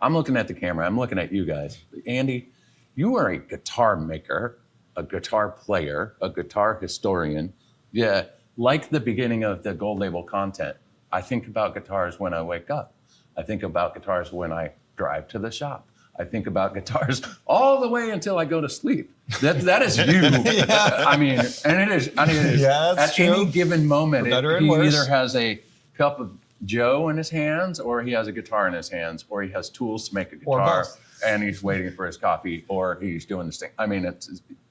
Speaker 5: I'm looking at the camera. I'm looking at you guys. Andy, you are a guitar maker, a guitar player, a guitar historian. Yeah. Like the beginning of the Gold Label content, I think about guitars when I wake up. I think about guitars when I drive to the shop. I think about guitars all the way until I go to sleep. That is you. I mean, and it is.
Speaker 6: Yeah, that's
Speaker 5: at
Speaker 6: true.
Speaker 5: any given moment,
Speaker 6: For better and
Speaker 5: he
Speaker 6: worse.
Speaker 5: either has a cup of Joe in his hands, or he has a guitar in his hands, or he has tools to make a
Speaker 6: Or
Speaker 5: guitar,
Speaker 6: both.
Speaker 5: and he's waiting for his coffee, or he's doing this thing. I mean,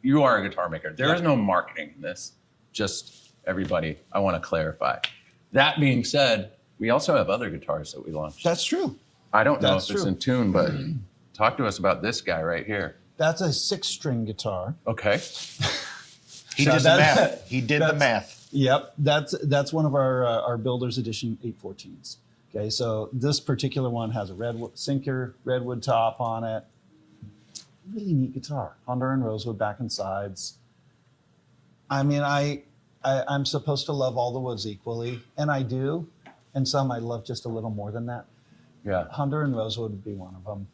Speaker 5: you are a guitar maker. There is no marketing in this. Just everybody, I want to clarify. That being said, we also have other guitars that we launched.
Speaker 6: That's true.
Speaker 5: I don't know
Speaker 6: That's
Speaker 5: if it's
Speaker 6: true.
Speaker 5: in tune, but talk to us about this guy right here.
Speaker 6: That's a 6-string guitar.
Speaker 5: Okay.
Speaker 2: He
Speaker 6: So
Speaker 2: did the
Speaker 6: that-
Speaker 2: math. He did the
Speaker 6: that's-
Speaker 2: math.
Speaker 6: Yep, that's one of our Builders Edition 814s. Okay, so this particular one has a redwood sinker, redwood top on it. Really neat guitar. Honda and rosewood back and sides. I mean, I'm supposed to love all the woods equally, and I do, and some I love just a little more than that.
Speaker 5: Yeah.
Speaker 6: Honda and rosewood would be one of them.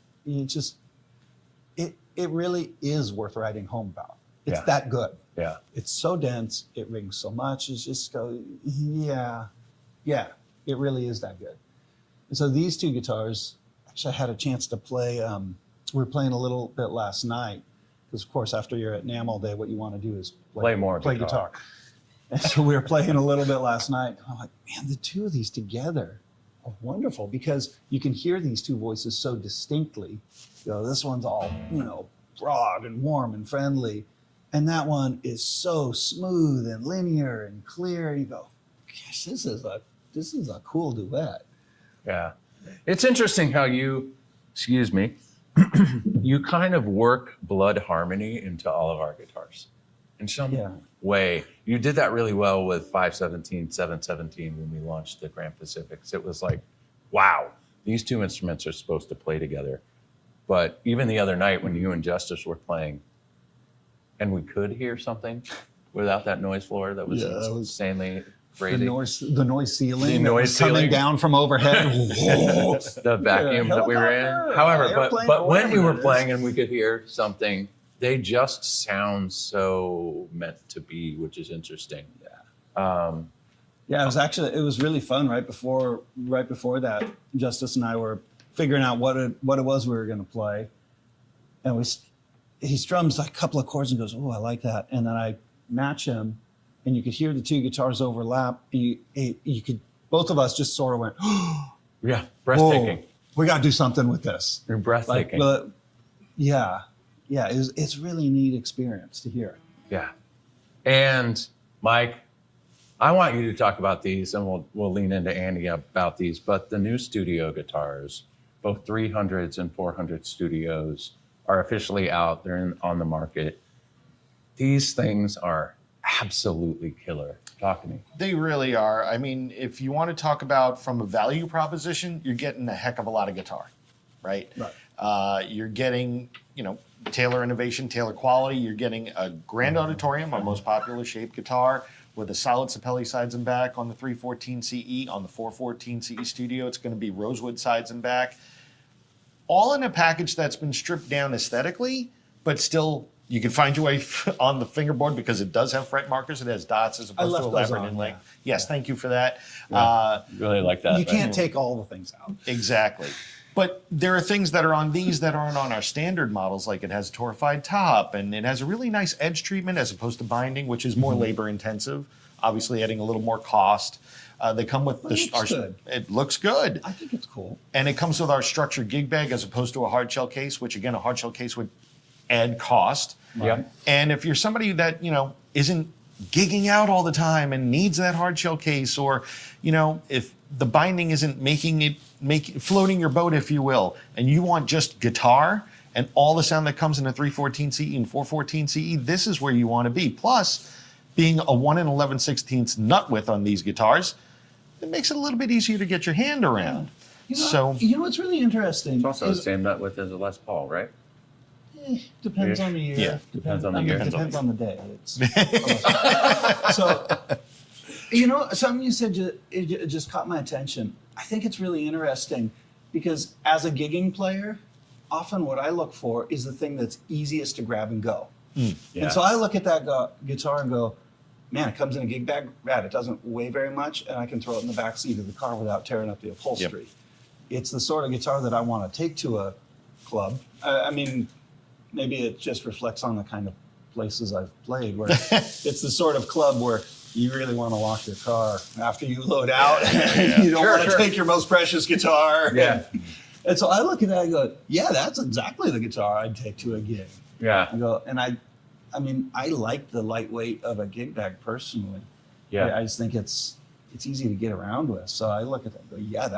Speaker 6: It really is worth writing home about. It's
Speaker 5: Yeah.
Speaker 6: that good.
Speaker 5: Yeah.
Speaker 6: It's so dense. It rings so much. It's just go, yeah, it really is that good. And so these two guitars, actually I had a chance to play. We were playing a little bit last night because, of course, after you're at NAMM all day, what you want to do is
Speaker 5: Play more
Speaker 6: play
Speaker 5: guitar.
Speaker 6: guitar. And so we were playing a little bit last night. I'm like, man, the two of these together are wonderful because you can hear these two voices so distinctly. You know, this one's all, broad and warm and friendly. And that one is so smooth and linear and clear. You go, gosh, this is a cool duet.
Speaker 5: Yeah. It's interesting how you kind of work blood harmony into all of our guitars in some
Speaker 6: Yeah.
Speaker 5: way. You did that really well with 517, 717 when we launched the Grand Pacifics. It was like, wow, these two instruments are supposed to play together. But even the other night when you and Justice were playing, and we could hear something without that noise floor that was
Speaker 6: Yeah, that was-
Speaker 5: insanely
Speaker 6: The
Speaker 5: crazy.
Speaker 6: noise ceiling.
Speaker 5: The
Speaker 6: that
Speaker 5: noise
Speaker 6: was coming
Speaker 5: ceiling.
Speaker 6: down from overhead. Whoa.
Speaker 5: The vacuum that we were in.
Speaker 6: Helicopter,
Speaker 5: However,
Speaker 6: airplane,
Speaker 5: but when we were
Speaker 6: whatever it is.
Speaker 5: playing and we could hear something, they just sound so meant to be, which is interesting.
Speaker 6: Yeah, it was really fun right before that. Justice and I were figuring out what it was we were going to play, and he strums like a couple of chords and goes, "Oh, I like that," and then I match him, and you could hear the two guitars overlap. And you could both of us just sort of went,
Speaker 5: Yeah, breathtaking.
Speaker 6: "Whoa, we got to do something with this."
Speaker 5: You're breathtaking.
Speaker 6: It's really neat experience to hear.
Speaker 5: Yeah. And Mike, I want you to talk about these, and we'll lean into Andy about these, but the new studio guitars, both 300s and 400 studios, are officially out. They're on the market. These things are absolutely killer. Talk to me.
Speaker 2: They really are. I mean, if you want to talk about from a value proposition, you're getting a heck of a lot of guitar, right? You're getting, Taylor innovation, Taylor quality. You're getting a grand auditorium, our most popular shaped guitar, with a solid Sapelli sides and back on the 314 CE. On the 414 CE Studio, it's going to be rosewood sides and back. All in a package that's been stripped down aesthetically, but still you can find your way on the fingerboard because it does have fret markers. It has dots as opposed to
Speaker 6: left those
Speaker 2: elaborate
Speaker 6: on,
Speaker 2: inlay.
Speaker 6: yeah.
Speaker 2: Yes, thank you for that.
Speaker 5: Really like that.
Speaker 6: You
Speaker 5: right?
Speaker 6: can't take all the things out.
Speaker 2: Exactly. But there are things that are on these that aren't on our standard models, like it has a torrefied top and it has a really nice edge treatment as opposed to binding, which is more labor intensive, obviously adding a little more cost. They come with
Speaker 6: good.
Speaker 2: It looks good.
Speaker 6: I think it's cool.
Speaker 2: And it comes with our structured gig bag as opposed to a hard shell case, which again, a hard shell case would add cost.
Speaker 5: Yeah.
Speaker 2: And if you're somebody that, isn't gigging out all the time and needs that hard shell case, or, if the binding isn't floating your boat, if you will, and you want just guitar and all the sound that comes in a 314 CE and 414 CE, this is where you want to be. Plus, being a 1 11/16 nut width on these guitars, it makes it a little bit easier to get your hand around. So
Speaker 6: You know what's really interesting?
Speaker 5: It's also the
Speaker 6: is-
Speaker 5: same nut width as a Les Paul, right?
Speaker 6: Depends on the year.
Speaker 2: Yeah,
Speaker 5: depends on the year.
Speaker 6: Depends on the day. So, something you said it just caught my attention. I think it's really interesting because as a gigging player, often what I look for is the thing that's easiest to grab and go.
Speaker 5: Yeah.
Speaker 6: And so I look at that guitar and go, man, it comes in a gig bag, rad. It doesn't weigh very much, and I can throw it in the back seat of the car without tearing up the upholstery. It's the sort of guitar that I want to take to a club. I mean, maybe it just reflects on the kind of places I've played where it's the sort of club where you really want to lock your car after you load out. You don't want to take your most precious guitar.
Speaker 5: Yeah.
Speaker 6: And so I look at that and go, yeah, that's exactly the guitar I'd take to a gig.
Speaker 5: Yeah.
Speaker 6: I go, and I mean, I like the lightweight of a gig bag personally.
Speaker 5: Yeah.
Speaker 6: I just think it's it's easy to get around with. So I look at that and go, yeah,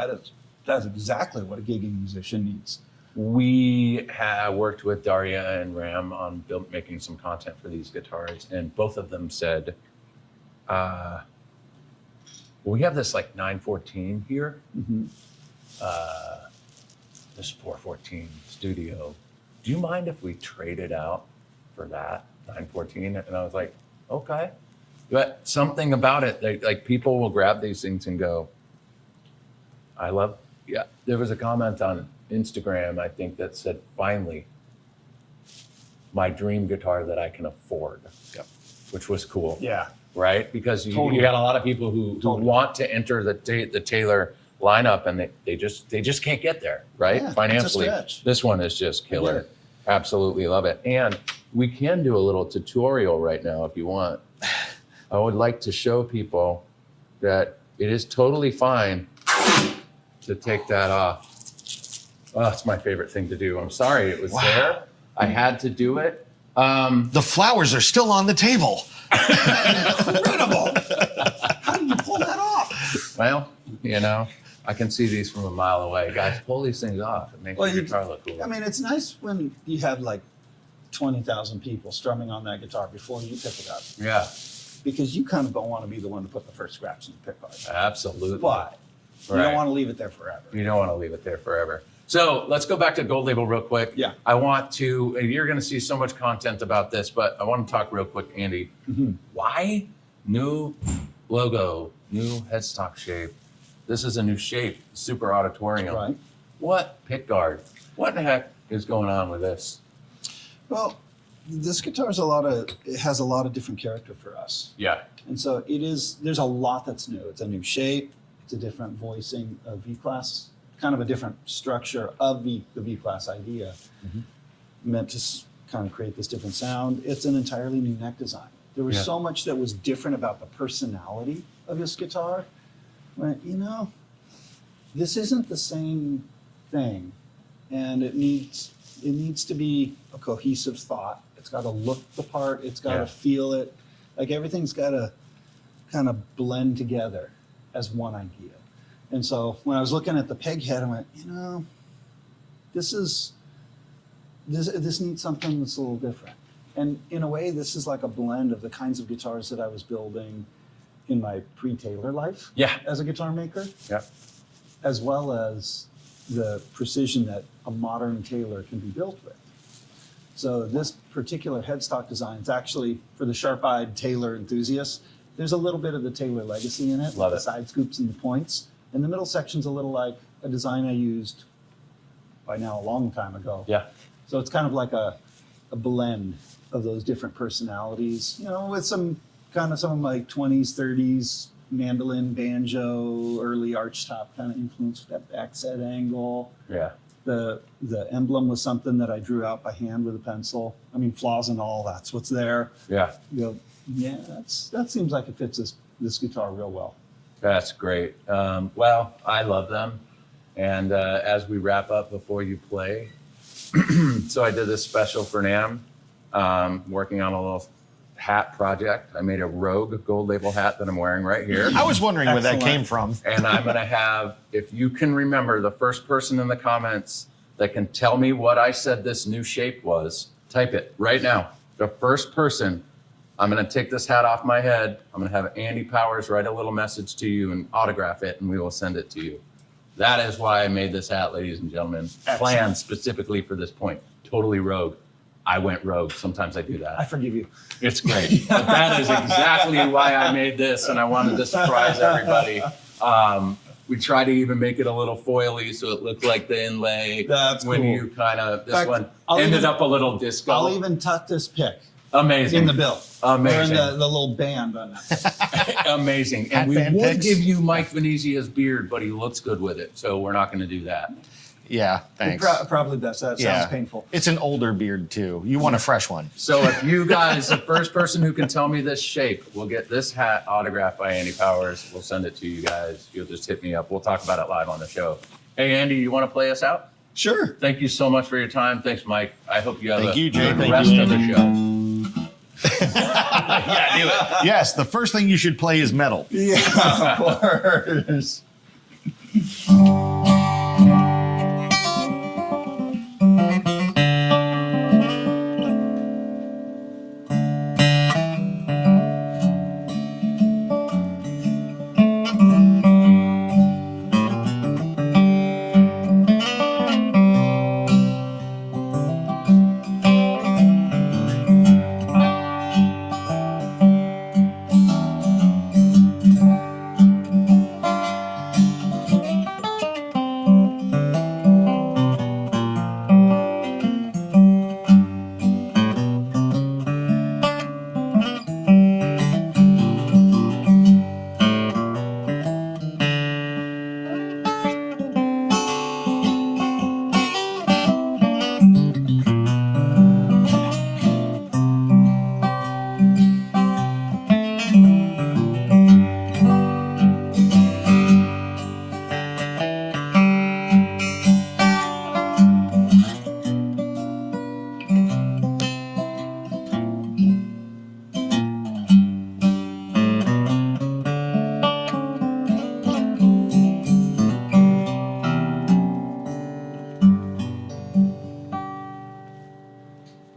Speaker 6: that's exactly what a gigging musician needs.
Speaker 5: We have worked with Daria and Ram on making some content for these guitars, and both of them said, we have this like 914 here, this 414 studio. Do you mind if we trade it out for that 914? And I was like, okay. But something about it, like people will grab these things and go, yeah. There was a comment on Instagram, I think, that said, finally, my dream guitar that I can afford, which was cool.
Speaker 6: Yeah.
Speaker 5: Right? Because you
Speaker 6: Totally.
Speaker 5: got a lot of people who want to enter the Taylor lineup, and they just can't get there, right?
Speaker 6: Yeah, it's a
Speaker 5: Financially.
Speaker 6: stretch.
Speaker 5: This one is just killer. Absolutely love it. And we can do a little tutorial right now if you want. I would like to show people that it is totally fine to take that off. Oh, it's my favorite thing to do. I'm sorry it was there. I had to do it.
Speaker 2: The flowers are still on the table.
Speaker 6: Incredible. How did you pull that off?
Speaker 5: Well, I can see these from a mile away. Guys, pull these things off. It makes your guitar look cool.
Speaker 6: I mean, it's nice when you have like 20,000 people strumming on that guitar before you pick it up,
Speaker 5: Yeah,
Speaker 6: because you kind of don't want to be the one to put the first scratch in the pick guard.
Speaker 5: absolutely.
Speaker 6: But you
Speaker 5: Right.
Speaker 6: don't want to leave it there forever.
Speaker 5: You don't want to leave it there forever. So let's go back to Gold Label real quick.
Speaker 6: Yeah.
Speaker 5: I want to, and you're going to see so much content about this, but I want to talk real quick, Andy. Why new logo, new headstock shape? This is a new shape, Super Auditorium.
Speaker 6: Right.
Speaker 5: What pick guard? What the heck is going on with this?
Speaker 6: Well, this guitar is it has a lot of different character for us.
Speaker 5: Yeah.
Speaker 6: And so there's a lot that's new. It's a new shape. It's a different voicing of V-Class, kind of a different structure of the V-Class idea, meant to kind of create this different sound. It's an entirely new neck design. There was so much that was different about the personality of this guitar. But, this isn't the same thing, and it needs to be a cohesive thought. It's got to look the part. It's got to feel it. Like everything's got to kind of blend together as one idea. And so when I was looking at the peg head, I went, this needs something that's a little different. And in a way, this is like a blend of the kinds of guitars that I was building in my pre-Taylor life as a guitar maker, as well as the precision that a modern Taylor can be built with. So this particular headstock design is actually, for the sharp-eyed Taylor enthusiasts, there's a little bit of the Taylor legacy in it,
Speaker 5: Love
Speaker 6: the
Speaker 5: it.
Speaker 6: side scoops and the points. And the middle section's a little like a design I used by now a long time ago.
Speaker 5: Yeah.
Speaker 6: So it's kind of like a blend of those different personalities, with some of my 20s, 30s mandolin, banjo, early archtop kind of influence with that backset angle.
Speaker 5: Yeah.
Speaker 6: The emblem was something that I drew out by hand with a pencil. I mean, flaws and all, that's what's there.
Speaker 5: Yeah.
Speaker 6: That seems like it fits this guitar real well.
Speaker 5: That's great. Well, I love them. And as we wrap up before you play, so I did this special for NAMM, working on a little hat project. I made a Rogue Gold Label hat that I'm wearing right here.
Speaker 2: I was wondering where that
Speaker 6: Excellent.
Speaker 2: came from.
Speaker 5: And I'm going to have, if you can remember, the first person in the comments that can tell me what I said this new shape was, type it right now. The first person, I'm going to take this hat off my head. I'm going to have Andy Powers write a little message to you and autograph it, and we will send it to you. That is why I made this hat, ladies and gentlemen. Planned specifically for this point. Totally rogue. I went rogue. Sometimes I do that.
Speaker 6: I forgive you.
Speaker 5: It's great. But that is exactly why I made this, and I wanted to surprise everybody. We try to even make it a little foily so it looked like the inlay.
Speaker 6: That's
Speaker 5: when
Speaker 6: cool.
Speaker 5: you kind of, this
Speaker 6: fact,
Speaker 5: one
Speaker 6: I'll
Speaker 5: ended
Speaker 6: even-
Speaker 5: up a little disco.
Speaker 6: I'll even tuck this pick
Speaker 5: Amazing.
Speaker 6: in the bill.
Speaker 5: Amazing.
Speaker 6: Or in the little band on that.
Speaker 5: Amazing.
Speaker 2: Hat
Speaker 5: And we
Speaker 2: band
Speaker 5: would
Speaker 2: picks.
Speaker 5: give you Mike Venezia's beard, but he looks good with it, so we're not going to do that.
Speaker 2: Yeah, thanks.
Speaker 6: Probably best. That
Speaker 2: Yeah.
Speaker 6: sounds painful.
Speaker 2: It's an older beard too. You want a fresh one.
Speaker 5: So if you guys, the first person who can tell me this shape, will get this hat autographed by Andy Powers. We'll send it to you guys. You'll just hit me up. We'll talk about it live on the show. Hey, Andy, you want to play us out?
Speaker 6: Sure.
Speaker 5: Thank you so much for your time. Thanks, Mike. I hope you have
Speaker 2: Thank
Speaker 5: a
Speaker 2: you, Jay.
Speaker 5: good
Speaker 2: Thank
Speaker 5: rest
Speaker 2: you,
Speaker 5: of the
Speaker 2: Andy.
Speaker 5: show. Yeah, do it.
Speaker 2: Yes, the first thing you should play is metal.
Speaker 6: Yeah, of course.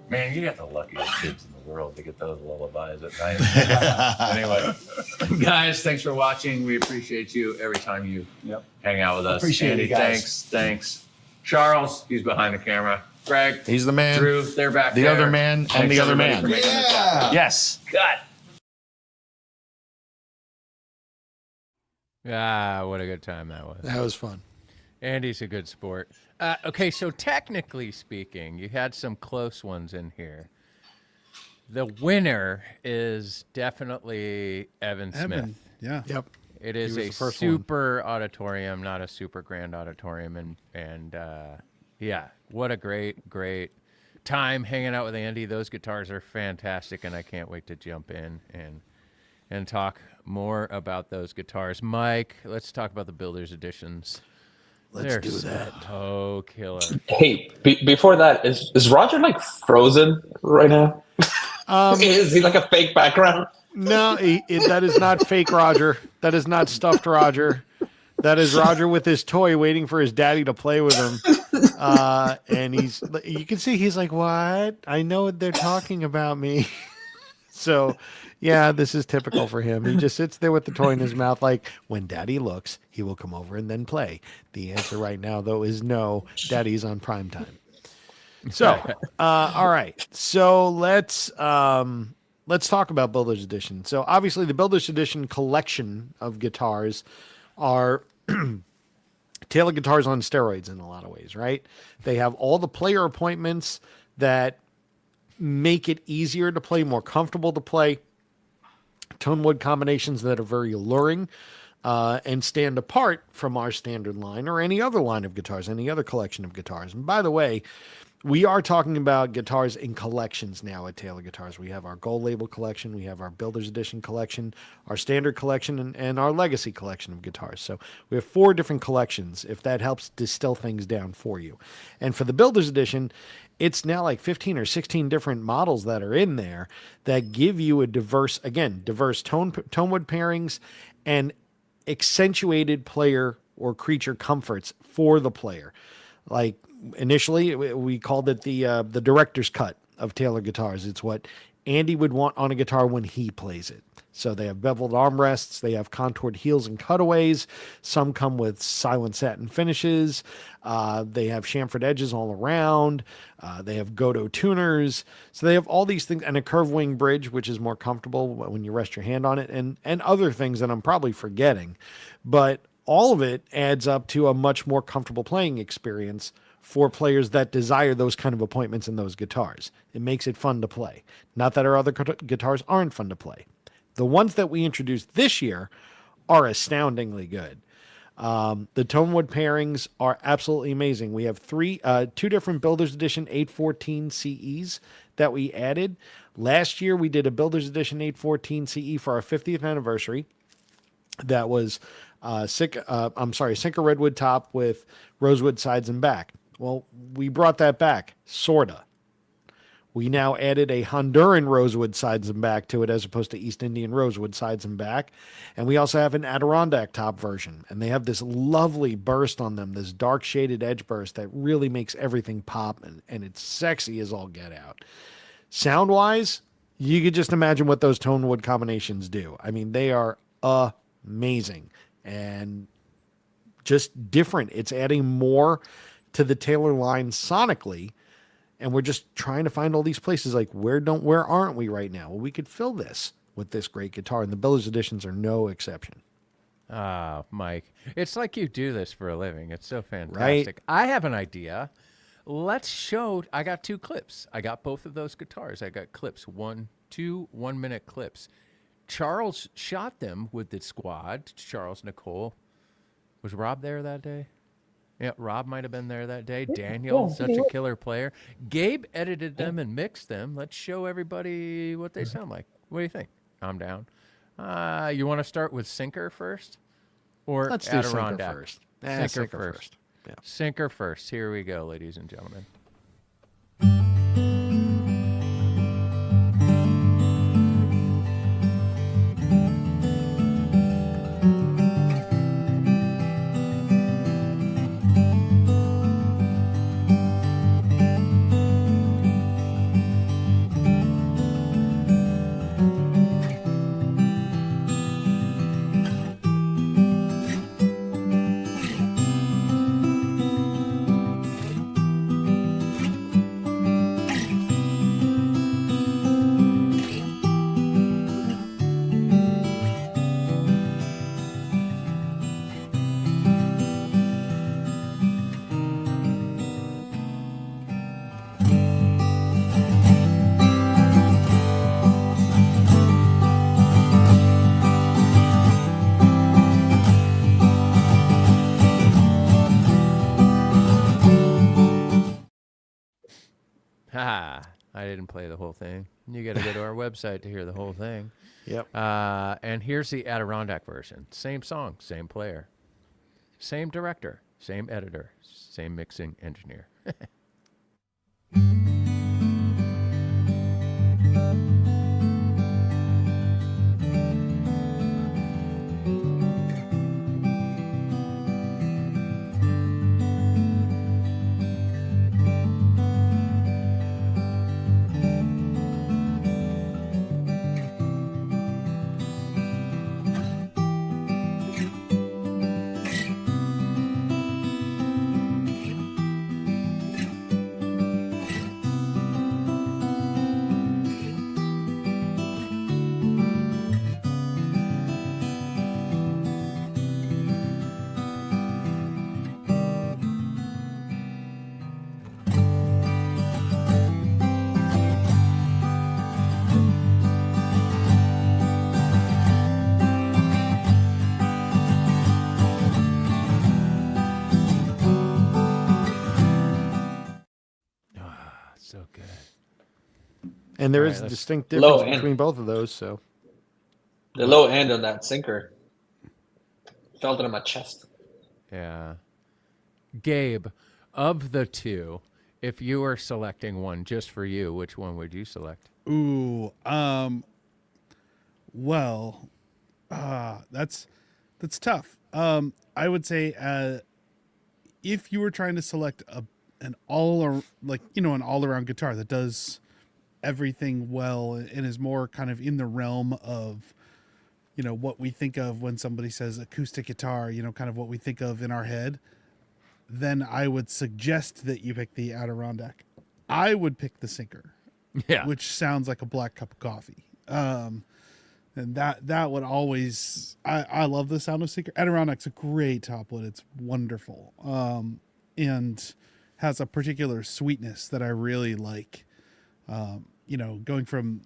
Speaker 5: Man, you got the luckiest kids in the world to get those lullabies at night. Anyway, guys, thanks for watching. We appreciate you every time you
Speaker 6: Yep.
Speaker 5: hang out with us.
Speaker 6: Appreciate
Speaker 5: Andy,
Speaker 6: it, guys.
Speaker 5: thanks. Charles, he's behind the camera. Greg,
Speaker 2: He's the man.
Speaker 5: Drew, they're back
Speaker 2: The
Speaker 5: there.
Speaker 2: other man and
Speaker 5: Thanks,
Speaker 2: the other
Speaker 5: everybody,
Speaker 2: man.
Speaker 5: for making this
Speaker 6: Yeah.
Speaker 5: happen.
Speaker 2: Yes.
Speaker 5: Cut.
Speaker 1: What a good time that was.
Speaker 2: That was fun.
Speaker 1: Andy's a good sport. Okay, so technically speaking, you had some close ones in here. The winner is definitely Evan Smith.
Speaker 3: Evan, yeah.
Speaker 2: Yep.
Speaker 1: It is
Speaker 2: was
Speaker 1: a
Speaker 2: the first one.
Speaker 1: super auditorium, not a super grand auditorium, and yeah, what a great time hanging out with Andy. Those guitars are fantastic, and I can't wait to jump in and talk more about those guitars. Mike, let's talk about the Builders Editions.
Speaker 2: Let's
Speaker 1: They're
Speaker 2: do that.
Speaker 1: so killer.
Speaker 4: Hey, before that, is Roger like frozen right now? Is he like a fake background?
Speaker 2: No, that is not fake Roger. That is not stuffed Roger. That is Roger with his toy waiting for his daddy to play with him. And you can see he's like, what? I know they're talking about me. So, yeah, this is typical for him. He just sits there with the toy in his mouth like, when daddy looks, he will come over and then play. The answer right now, though, is no. Daddy's on Primetime. So, all right. So let's talk about Builder's Edition. So obviously the Builder's Edition collection of guitars are Taylor guitars on steroids in a lot of ways, right? They have all the player appointments that make it easier to play, more comfortable to play, tone wood combinations that are very alluring, and stand apart from our standard line or any other line of guitars, any other collection of guitars. And by the way, we are talking about guitars in collections now at Taylor Guitars. We have our Gold Label collection, we have our Builder's Edition collection, our Standard collection, and our Legacy collection of guitars. So we have 4 different collections, if that helps distill things down for you. And for the Builder's Edition, it's now like 15 or 16 different models that are in there that give you a diverse tone wood pairings and accentuated player or creature comforts for the player. Like initially, we called it the director's cut of Taylor guitars. It's what Andy would want on a guitar when he plays it. So they have beveled armrests, they have contoured heels and cutaways. Some come with silent satin finishes. They have chamfered edges all around. They have Godot tuners. So they have all these things, and a curved wing bridge, which is more comfortable when you rest your hand on it, and other things that I'm probably forgetting. But all of it adds up to a much more comfortable playing experience for players that desire those kind of appointments in those guitars. It makes it fun to play. Not that our other guitars aren't fun to play. The ones that we introduced this year are astoundingly good. The tone wood pairings are absolutely amazing. We have 2 different Builder's Edition 814 CEs that we added. Last year, we did a Builder's Edition 814 CE for our 50th anniversary. That was Sinker redwood top with rosewood sides and back. Well, we brought that back, sorta. We now added a Honduran rosewood sides and back to it as opposed to East Indian rosewood sides and back. And we also have an Adirondack top version. And they have this lovely burst on them, this dark shaded edge burst that really makes everything pop, and it's sexy as all get out. Sound wise, you could just imagine what those tone wood combinations do. I mean, they are amazing and just different. It's adding more to the Taylor line sonically. And we're just trying to find all these places like where aren't we right now? Well, we could fill this with this great guitar, and the Biller's editions are no exception.
Speaker 1: Ah, Mike, it's like you do this for a living. It's so fantastic. I have an idea. Let's show. I got 2 clips. I got both of those guitars. I got clips, 2 1-minute clips. Charles shot them with the squad. Charles, Nicole. Was Rob there that day? Yeah, Rob might have been there that day. Daniel, such a killer player. Gabe edited them and mixed them. Let's show everybody what they sound like. What do you think? I'm down. You want to start with Sinker first? Or
Speaker 2: Let's do
Speaker 1: Adirondack?
Speaker 2: Sinker first.
Speaker 1: Sinker first.
Speaker 2: Yeah.
Speaker 1: Sinker first. Here we go, ladies and gentlemen. Ha! I didn't play the whole thing. You got to go to our website to hear the whole thing.
Speaker 2: Yep.
Speaker 1: And here's the Adirondack version. Same song, same player, same director, same editor, same mixing engineer. So good.
Speaker 2: And there
Speaker 1: All
Speaker 2: is
Speaker 1: right,
Speaker 2: a
Speaker 1: let's-
Speaker 2: distinct
Speaker 4: Low
Speaker 2: difference
Speaker 4: end.
Speaker 2: between both of those. So
Speaker 4: The low end on that Sinker felt it in my chest.
Speaker 1: Yeah. Gabe, of the 2, if you were selecting one just for you, which one would you select?
Speaker 3: Ooh, well, that's tough. I would say, if you were trying to select an all around guitar that does everything well and is more kind of in the realm of, what we think of when somebody says acoustic guitar, kind of what we think of in our head, then I would suggest that you pick the Adirondack. I would pick the Sinker.
Speaker 1: Yeah.
Speaker 3: Which sounds like a black cup of coffee. And that would always, I love the sound of Sinker. Adirondack's a great top wood. It's wonderful. And has a particular sweetness that I really like. Going from,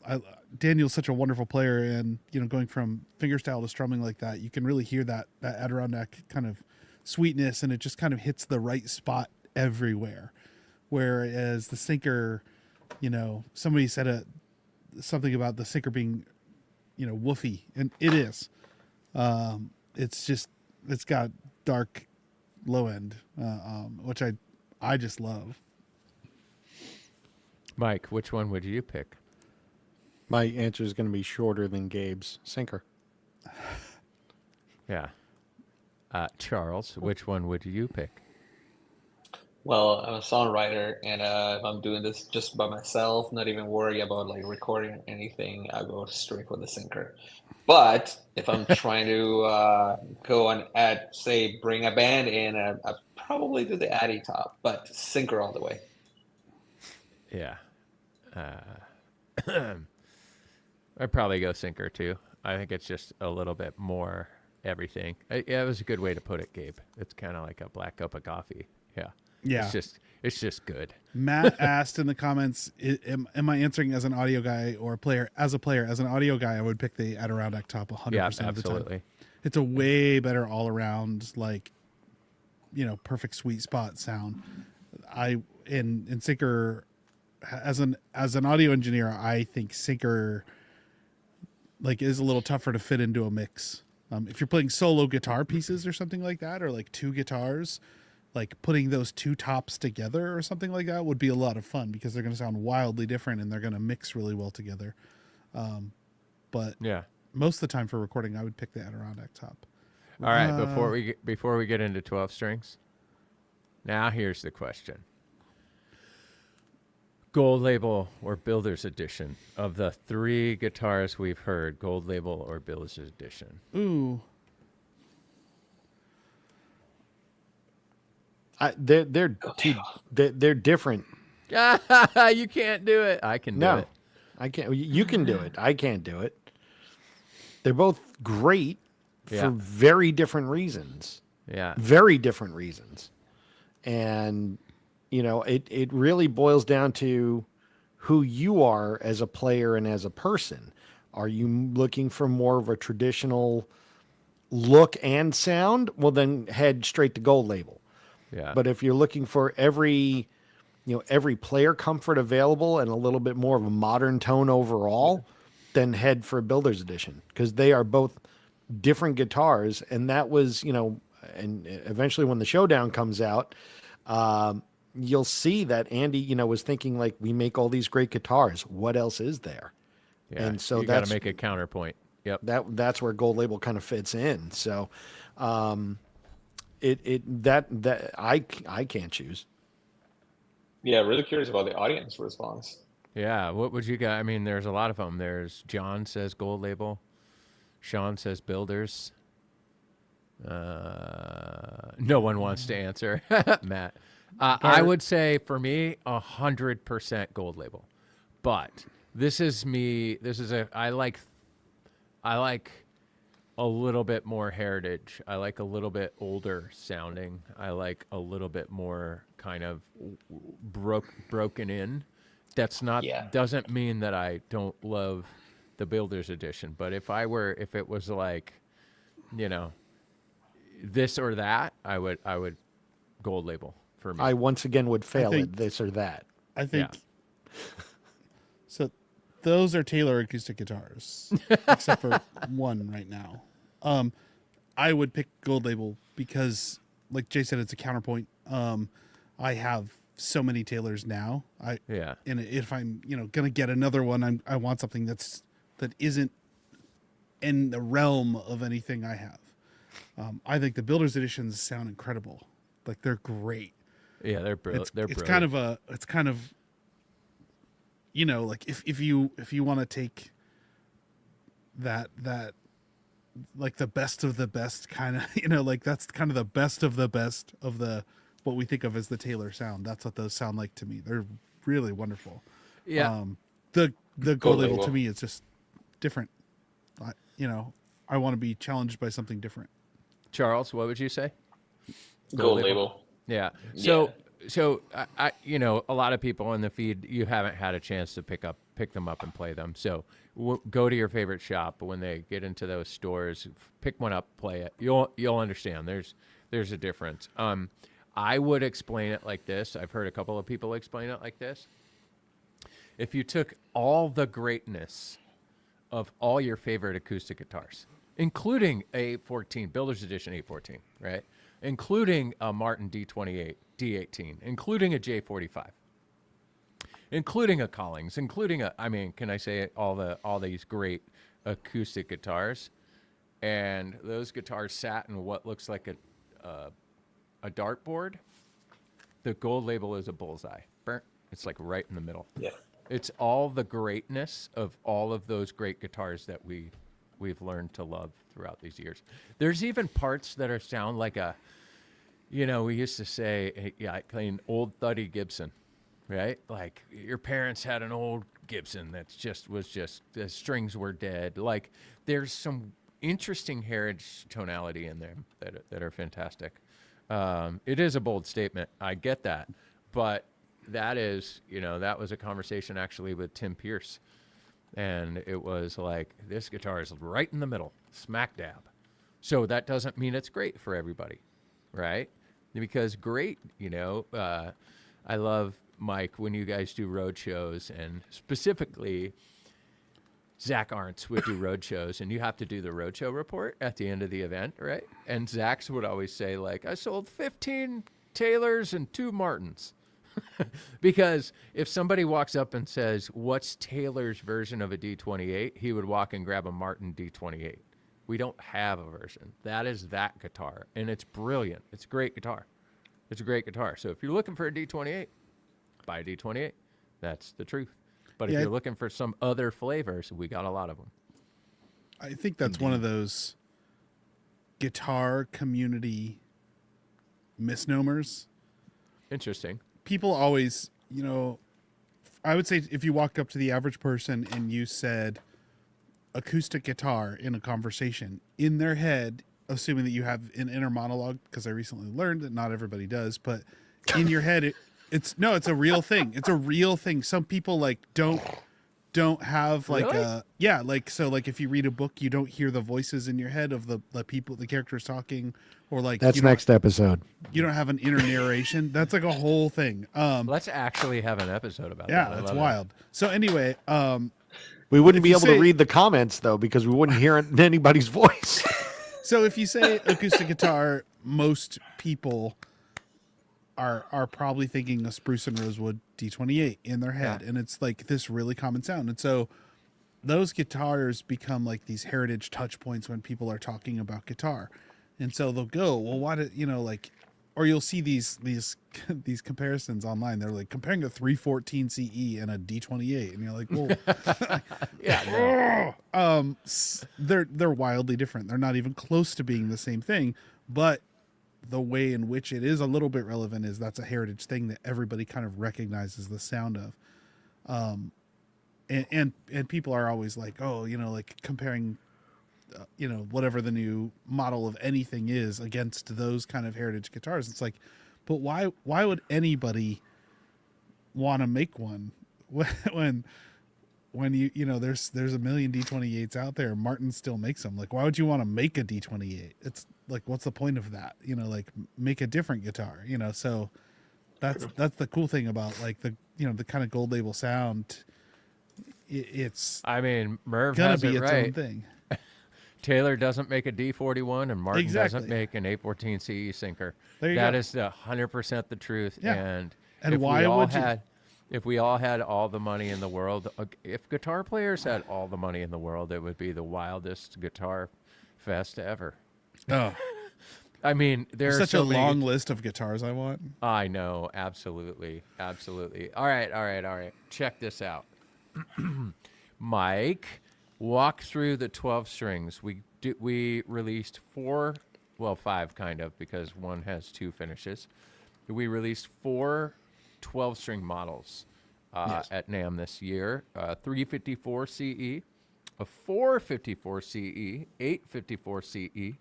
Speaker 3: Daniel's such a wonderful player, and, going from fingerstyle to strumming like that, you can really hear that Adirondack kind of sweetness, and it just kind of hits the right spot everywhere. Whereas the Sinker, somebody said something about the Sinker being, woofy, and it is. It's got dark low end, which I just love.
Speaker 1: Mike, which one would you pick?
Speaker 2: My answer is going to be shorter than Gabe's. Sinker.
Speaker 1: Yeah. Charles, which one would you pick?
Speaker 4: Well, I'm a songwriter, and if I'm doing this just by myself, not even worry about like recording anything, I'll go straight for the sinker. But if I'm trying to go and add, say, bring a band in, I'd probably do the Addy top, but sinker all the way.
Speaker 1: Yeah. I'd probably go sinker too. I think it's just a little bit more everything. Yeah, it was a good way to put it, Gabe. It's kind of like a black cup of coffee. Yeah.
Speaker 3: Yeah.
Speaker 1: It's just good.
Speaker 3: Matt asked in the comments, am I answering as an audio guy or a player? As a player, as an audio guy, I would pick the Adirondack top 100%
Speaker 1: Yeah,
Speaker 3: of the time.
Speaker 1: absolutely.
Speaker 3: It's a way better all around, like, perfect sweet spot sound. In Sinker, as an audio engineer, I think Sinker is a little tougher to fit into a mix. If you're playing solo guitar pieces or something like that, or like two guitars, like putting those two tops together or something like that would be a lot of fun because they're going to sound wildly different and they're going to mix really well together. But
Speaker 1: Yeah.
Speaker 3: most of the time for recording, I would pick the Adirondack top.
Speaker 1: All right, before we get into 12 strings, now here's the question. Gold label or Builder's edition? Of the 3 guitars we've heard, gold label or Builder's edition?
Speaker 3: Ooh.
Speaker 2: They're different.
Speaker 1: You can't do it. I can do
Speaker 2: No,
Speaker 1: it.
Speaker 2: I can't. You can do it. I can't do it. They're both great
Speaker 1: Yeah.
Speaker 2: for very different reasons.
Speaker 1: Yeah.
Speaker 2: Very different reasons. And, it really boils down to who you are as a player and as a person. Are you looking for more of a traditional look and sound? Well, then head straight to gold label.
Speaker 1: Yeah.
Speaker 2: But if you're looking for every player comfort available and a little bit more of a modern tone overall, then head for Builder's Edition because they are both different guitars. And that was, and eventually when the Showdown comes out, you'll see that Andy, was thinking like, we make all these great guitars. What else is there?
Speaker 1: Yeah.
Speaker 2: And so
Speaker 1: you got
Speaker 2: that's
Speaker 1: to make a counterpoint. Yep.
Speaker 2: that's where gold label kind of fits in. So, I can't choose.
Speaker 4: Yeah, really curious about the audience response.
Speaker 1: Yeah. What would you got? I mean, there's a lot of them. There's John says gold label. Sean says Builders. No one wants to answer. Matt. I would say for me, 100% gold label. But this is me. I like a little bit more heritage. I like a little bit older sounding. I like a little bit more kind of broken in. That's not doesn't mean that I don't love the Builder's edition. But if it was like, this or that, I would gold label for me.
Speaker 2: I once again would fail
Speaker 3: think-
Speaker 2: at this or that.
Speaker 3: I think so. Those are Taylor acoustic guitars, except for one right now. I would pick gold label because, like Jay said, it's a counterpoint. I have so many Taylors now. And if I'm gonna get another one, I want something that isn't in the realm of anything I have. I think the Builder's editions sound incredible. Like they're great.
Speaker 1: Yeah, they're
Speaker 3: It's
Speaker 1: brilliant.
Speaker 3: kind of like if you want to take that like the best of the best kind of like that's kind of the best of the what we think of as the Taylor sound. That's what those sound like to me. They're really wonderful.
Speaker 1: Yeah.
Speaker 3: The gold label
Speaker 4: label.
Speaker 3: to me is just different. I want to be challenged by something different.
Speaker 1: Charles, what would you say?
Speaker 4: Gold label.
Speaker 1: Yeah. So I a lot of people in the feed, you haven't had a chance to pick them up and play them. So go to your favorite shop when they get into those stores, pick one up, play it. You'll understand. There's a difference. I would explain it like this. I've heard a couple of people explain it like this. If you took all the greatness of all your favorite acoustic guitars, including A14, Builder's Edition A14, right? Including a Martin D28, D18, including a J45. including a Collings, can I say all these great acoustic guitars, and those guitars sat in what looks like a dartboard. The gold label is a bullseye. Burnt. It's like right in the middle.
Speaker 4: Yeah.
Speaker 1: It's all the greatness of all of those great guitars that we've learned to love throughout these years. There's even parts that sound like we used to say, like an old thuddy Gibson, right? Like your parents had an old Gibson was just the strings were dead. Like there's some interesting heritage tonality in there that are fantastic. It is a bold statement. I get that, but that was a conversation actually with Tim Pierce, and it was like, this guitar is right in the middle, smack dab. So that doesn't mean it's great for everybody, right? Because great, I love, Mike, when you guys do road shows, and specifically Zach Arntz would do road shows, and you have to do the road show report at the end of the event, right? And Zach's would always say, like, I sold 15 Taylors and 2 Martins. Because if somebody walks up and says, what's Taylor's version of a D28, he would walk and grab a Martin D28. We don't have a version. That is that guitar, and it's brilliant. It's a great guitar. It's a great guitar. So if you're looking for a D28, buy a D28. That's the truth. But if you're looking for some other flavors, we got a lot of them.
Speaker 3: I think that's one of those guitar community misnomers.
Speaker 1: Interesting.
Speaker 3: People always, I would say if you walk up to the average person and you said acoustic guitar in a conversation, in their head, assuming that you have an inner monologue, because I recently learned that not everybody does, but in your head, it's a real thing. It's a real thing. Some people don't have like
Speaker 1: Really?
Speaker 3: so if you read a book, you don't hear the voices in your head of the people, the characters talking, or like
Speaker 2: That's next episode.
Speaker 3: you don't have an inner narration. That's like a whole thing.
Speaker 1: Let's actually have an episode about that.
Speaker 3: Yeah,
Speaker 1: I
Speaker 3: that's
Speaker 1: love
Speaker 3: wild. So anyway,
Speaker 2: We wouldn't
Speaker 3: If
Speaker 2: be
Speaker 3: you
Speaker 2: able
Speaker 3: say-
Speaker 2: to read the comments though, because we wouldn't hear anybody's voice.
Speaker 3: so if you say acoustic guitar, most people are probably thinking a Spruce and Rosewood D28 in their head, and it's like this really common sound. And so those guitars become like these heritage touch points when people are talking about guitar. And so they'll go, well, why did or you'll see these these comparisons online. They're like comparing a 314 CE and a D28, and you're like, well,
Speaker 1: Yeah. No.
Speaker 3: they're wildly different. They're not even close to being the same thing, but the way in which it is a little bit relevant is that's a heritage thing that everybody kind of recognizes the sound of. And people are always like, oh, like comparing, whatever the new model of anything is against those kind of heritage guitars. It's like, but why would anybody want to make one when there's a million D28s out there? Martin still makes them. Like, why would you want to make a D28? It's like, what's the point of that? Like make a different guitar, so that's the cool thing about like the kind of gold label sound. It's
Speaker 1: Merv
Speaker 3: gonna
Speaker 1: has
Speaker 3: be
Speaker 1: it
Speaker 3: its
Speaker 1: right.
Speaker 3: own thing.
Speaker 1: Taylor doesn't make a D41, and Martin
Speaker 3: Exactly.
Speaker 1: doesn't make an 814 CE sinker.
Speaker 3: There you
Speaker 1: That
Speaker 3: go.
Speaker 1: is 100% the truth.
Speaker 3: Yeah.
Speaker 1: And
Speaker 3: And
Speaker 1: if
Speaker 3: why
Speaker 1: we all
Speaker 3: would you-
Speaker 1: had, if we all had all the money in the world, if guitar players had all the money in the world, it would be the wildest guitar fest ever.
Speaker 3: Oh,
Speaker 1: There's
Speaker 3: there's such
Speaker 1: so
Speaker 3: a
Speaker 1: many-
Speaker 3: long list of guitars I want.
Speaker 1: I know, absolutely. All right. Check this out. Mike, walk through the 12 strings. We released 5 kind of, because one has 2 finishes. We released 4 12-string models at NAMM this year. 354 CE, a 454 CE, 854 CE,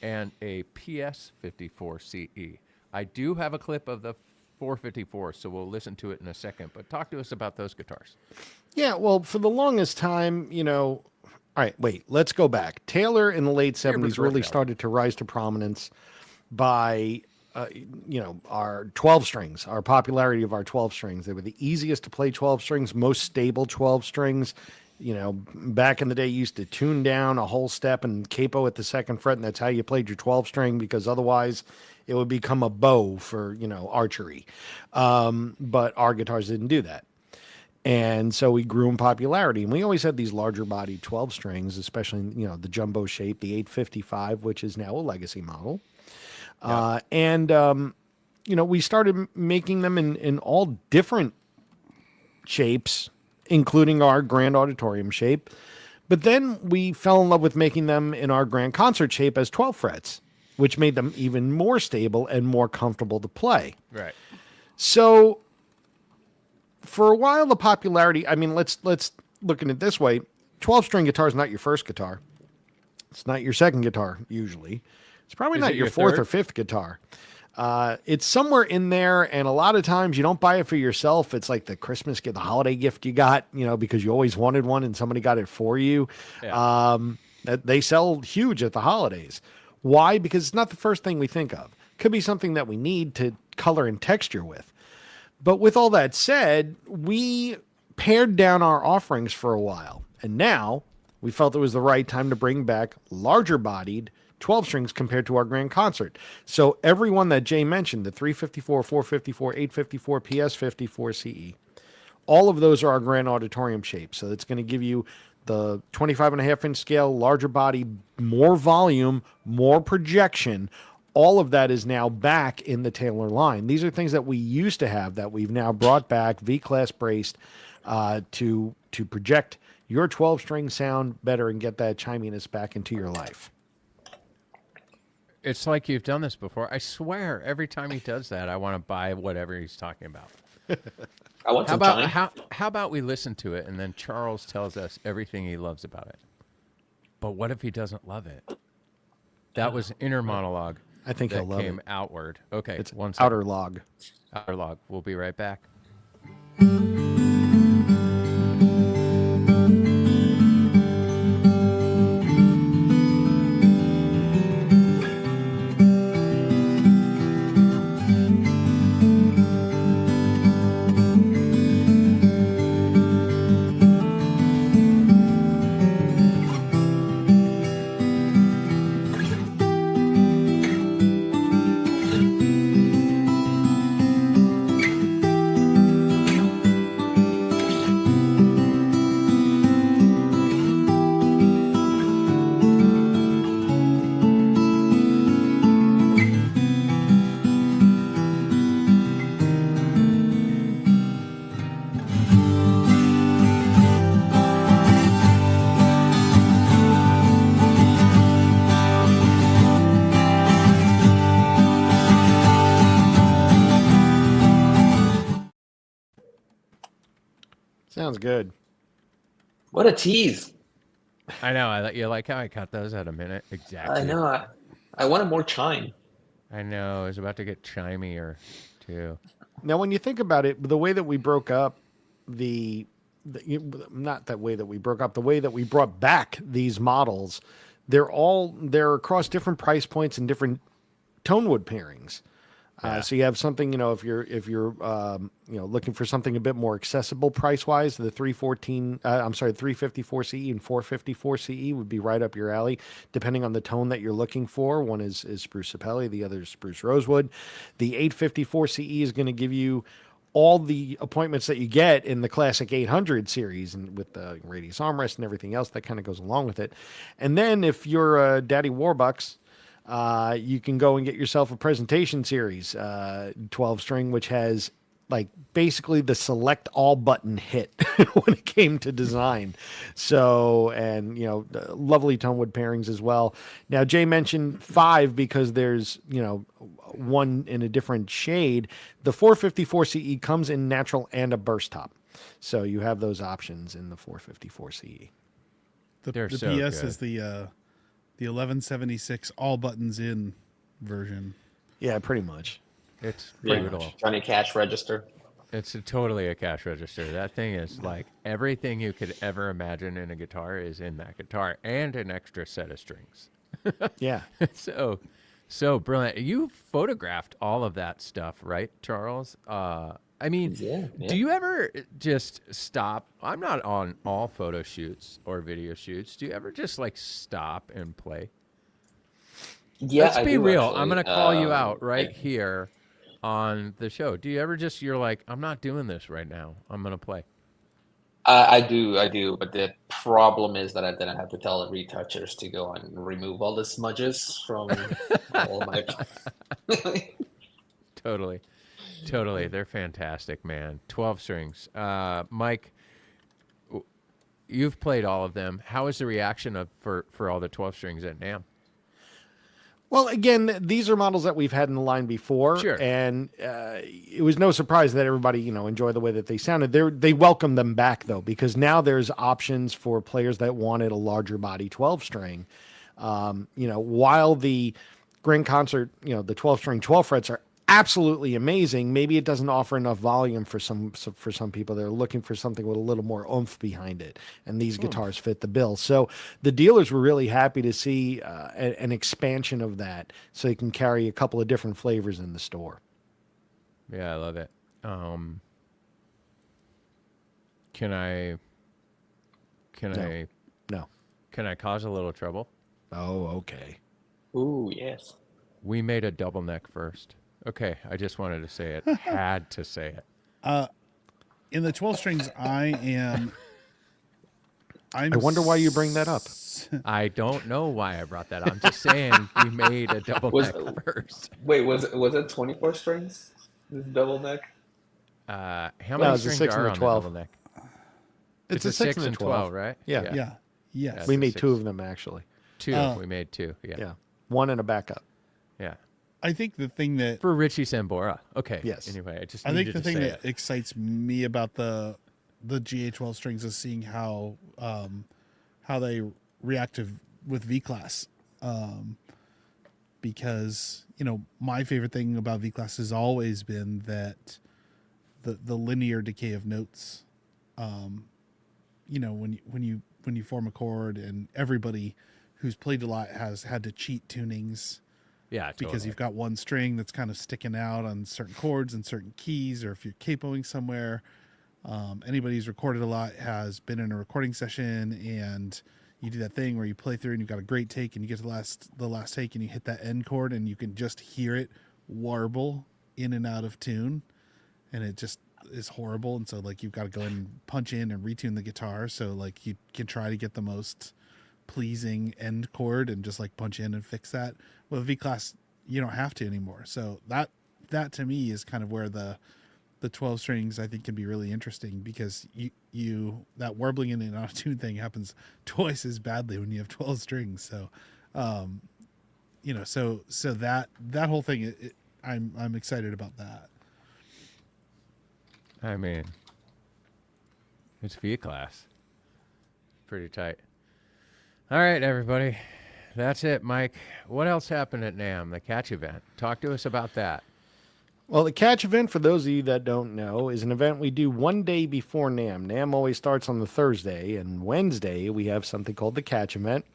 Speaker 1: and a PS 54 CE. I do have a clip of the 454, so we'll listen to it in a second. But talk to us about those guitars.
Speaker 2: Yeah, well, for the longest time, all right, wait, let's go back. Taylor in the late 70s really started to rise to prominence by, our 12 strings, our popularity of our 12 strings. They were the easiest to play 12 strings, most stable 12 strings. Back in the day, you used to tune down a whole step and capo at the second fret, and that's how you played your 12 string, because otherwise it would become a bow for, archery. But our guitars didn't do that. And so we grew in popularity. And we always had these larger body 12 strings, especially, the jumbo shape, the 855, which is now a legacy model. We started making them in all different shapes, including our grand auditorium shape. But then we fell in love with making them in our grand concert shape as 12 frets, which made them even more stable and more comfortable to play.
Speaker 1: Right.
Speaker 2: So for a while, the popularity, let's look at it this way. 12-string guitar is not your first guitar. It's not your second guitar, usually. It's probably
Speaker 1: Is
Speaker 2: not
Speaker 1: it
Speaker 2: your
Speaker 1: your
Speaker 2: fourth
Speaker 1: third?
Speaker 2: or fifth guitar. It's somewhere in there, and a lot of times you don't buy it for yourself. It's like the Christmas gift, the holiday gift you got, because you always wanted one and somebody got it for you.
Speaker 1: Yeah.
Speaker 2: They sell huge at the holidays. Why? Because it's not the first thing we think of. Could be something that we need to color and texture with. But with all that said, we pared down our offerings for a while. And now we felt it was the right time to bring back larger bodied 12 strings compared to our grand concert. So every one that Jay mentioned, the 354, 454, 854, PS54 CE, all of those are our grand auditorium shape. So it's going to give you the 25.5-inch scale, larger body, more volume, more projection. All of that is now back in the Taylor line. These are things that we used to have that we've now brought back, V-class braced, to project your 12-string sound better and get that chiminess back into your life.
Speaker 1: It's like you've done this before. I swear, every time he does that, I want to buy whatever he's talking about.
Speaker 4: I want
Speaker 1: How
Speaker 4: some
Speaker 1: about
Speaker 4: time.
Speaker 1: how about we listen to it and then Charles tells us everything he loves about it. But what if he doesn't love it? That was inner monologue.
Speaker 2: I think
Speaker 1: that
Speaker 2: he'll love
Speaker 1: came
Speaker 2: it.
Speaker 1: outward. Okay,
Speaker 2: It's
Speaker 1: one second.
Speaker 2: outer log.
Speaker 1: Outer log. We'll be right back.
Speaker 2: Sounds good.
Speaker 4: What a tease.
Speaker 1: I know. You like how I cut those at a minute? Exactly.
Speaker 4: I know. I wanted more chime.
Speaker 1: I know. I was about to get chimier, too.
Speaker 2: Now, when you think about it, the way that we broke up not that way that we broke up, the way that we brought back these models, they're across different price points and different tone wood pairings.
Speaker 1: Yeah.
Speaker 2: So you have something, if you're looking for something a bit more accessible price wise, the 354 CE and 454 CE would be right up your alley, depending on the tone that you're looking for. One is spruce sapelli, the other is spruce rosewood. The 854 CE is going to give you all the appointments that you get in the classic 800 series, and with the radius armrest and everything else that kind of goes along with it. And then if you're a Daddy Warbucks, you can go and get yourself a presentation series, 12 string, which has like basically the select all button hit when it came to design. So, and lovely tone wood pairings as well. Now, Jay mentioned 5 because there's, one in a different shade. The 454 CE comes in natural and a burst top. So you have those options in the 454 CE.
Speaker 1: They're
Speaker 3: The
Speaker 1: so
Speaker 3: PS
Speaker 1: good.
Speaker 3: is the 1176 all buttons in version.
Speaker 2: Yeah, pretty much.
Speaker 1: It's
Speaker 4: Yeah.
Speaker 1: brutal.
Speaker 4: Johnny Cash register.
Speaker 1: It's totally a cash register. That thing is like everything you could ever imagine in a guitar is in that guitar, and an extra set of strings.
Speaker 2: Yeah.
Speaker 1: So brilliant. You photographed all of that stuff, right, Charles?
Speaker 4: Yeah.
Speaker 1: Do you ever just stop? I'm not on all photo shoots or video shoots. Do you ever just like stop and play?
Speaker 4: Yeah,
Speaker 1: Let's
Speaker 4: I
Speaker 1: be
Speaker 4: do,
Speaker 1: real.
Speaker 4: actually.
Speaker 1: I'm going to call you out
Speaker 4: I-
Speaker 1: right here on the show. Do you ever just, you're like, I'm not doing this right now. I'm going to play.
Speaker 4: I do. But the problem is that I didn't have to tell the retouchers to go and remove all the smudges from all of my.
Speaker 1: Totally. Totally. They're fantastic, man. 12 strings. Mike, you've played all of them. How is the reaction for all the 12 strings at NAMM?
Speaker 2: Well, again, these are models that we've had in the line before,
Speaker 1: Sure.
Speaker 2: and it was no surprise that everybody, enjoyed the way that they sounded. They welcomed them back though, because now there's options for players that wanted a larger body 12 string. While the Grand Concert, the 12 string 12 frets are absolutely amazing, maybe it doesn't offer enough volume for some people. They're looking for something with a little more oomph behind it, and these guitars fit the bill. So the dealers were really happy to see an expansion of that, so you can carry a couple of different flavors in the store.
Speaker 1: Yeah, I love it. Can I
Speaker 2: No.
Speaker 1: can I cause a little trouble?
Speaker 2: Oh, okay.
Speaker 4: Ooh, yes.
Speaker 1: We made a double neck first. Okay, I just wanted to say it. Had to say it.
Speaker 3: In the 12 strings, I'm
Speaker 2: I wonder why you bring that up.
Speaker 1: I don't know why I brought that up. I'm just saying we made a double
Speaker 4: Was
Speaker 1: neck first.
Speaker 4: wait, was it 24 strings? This double neck?
Speaker 1: How
Speaker 2: No,
Speaker 1: many
Speaker 2: it's a
Speaker 1: strings
Speaker 2: 6 and
Speaker 1: are
Speaker 2: a
Speaker 1: on
Speaker 2: 12.
Speaker 1: the double neck?
Speaker 2: It's
Speaker 1: a
Speaker 2: a 6
Speaker 1: 6
Speaker 2: and a 12,
Speaker 1: right?
Speaker 2: Yeah.
Speaker 3: Yeah. Yes.
Speaker 1: Yeah.
Speaker 2: We
Speaker 1: It's a
Speaker 2: made
Speaker 1: 6.
Speaker 2: 2 of them actually.
Speaker 1: Two.
Speaker 3: Oh.
Speaker 1: We made 2. Yeah.
Speaker 2: Yeah. One and a backup.
Speaker 1: Yeah.
Speaker 3: I think the thing that
Speaker 1: For Richie Sambora. Okay.
Speaker 2: Yes.
Speaker 1: Anyway, I just
Speaker 3: I think
Speaker 1: needed
Speaker 3: the
Speaker 1: to
Speaker 3: thing
Speaker 1: say
Speaker 3: that
Speaker 1: it.
Speaker 3: excites me about the GA12 strings is seeing how they react with V class, because my favorite thing about V class has always been that the linear decay of notes. When you form a chord, and everybody who's played a lot has had to cheat tunings.
Speaker 1: Yeah,
Speaker 3: Because
Speaker 1: totally.
Speaker 3: you've got one string that's kind of sticking out on certain chords and certain keys, or if you're capoing somewhere. Anybody who's recorded a lot has been in a recording session, and you do that thing where you play through and you've got a great take, and you get to the last take and you hit that end chord and you can just hear it warble in and out of tune, and it just is horrible. And so you've got to go and punch in and retune the guitar, so you can try to get the most pleasing end chord and just punch in and fix that. With V class, you don't have to anymore. So that to me is kind of where the 12 strings I think can be really interesting, because you that warbling in and out of tune thing happens twice as badly when you have 12 strings. So so that whole thing, I'm excited about that.
Speaker 1: I mean, it's V class. Pretty tight. All right, everybody. That's it, Mike. What else happened at NAMM, the catch event? Talk to us about that.
Speaker 2: Well, the catch event, for those of you that don't know, is an event we do one day before NAMM. NAMM always starts on the Thursday, and Wednesday we have something called the catch event,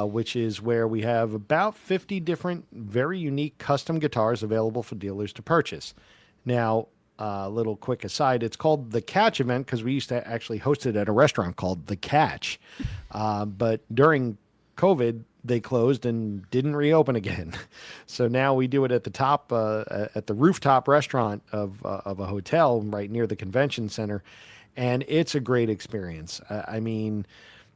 Speaker 2: which is where we have about 50 different, very unique custom guitars available for dealers to purchase. Now, a little quick aside, it's called the Catch event because we used to actually host it at a restaurant called The Catch. But during COVID, they closed and didn't reopen again. So now we do it at the top, at the rooftop restaurant of a hotel right near the convention center. And it's a great experience. I mean,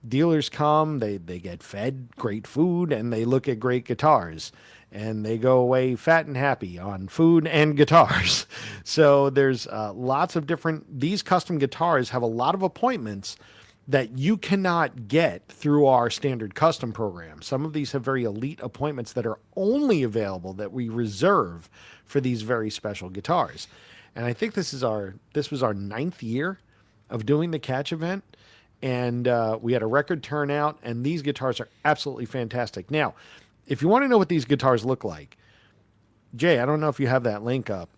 Speaker 2: dealers come, they get fed great food, and they look at great guitars. And they go away fat and happy on food and guitars. So there's lots of these custom guitars have a lot of appointments that you cannot get through our standard custom program. Some of these have very elite appointments that are only available, that we reserve for these very special guitars. And I think this was our 9th year of doing the catch event. And we had a record turnout, and these guitars are absolutely fantastic. Now, if you want to know what these guitars look like, Jay, I don't know if you have that link up,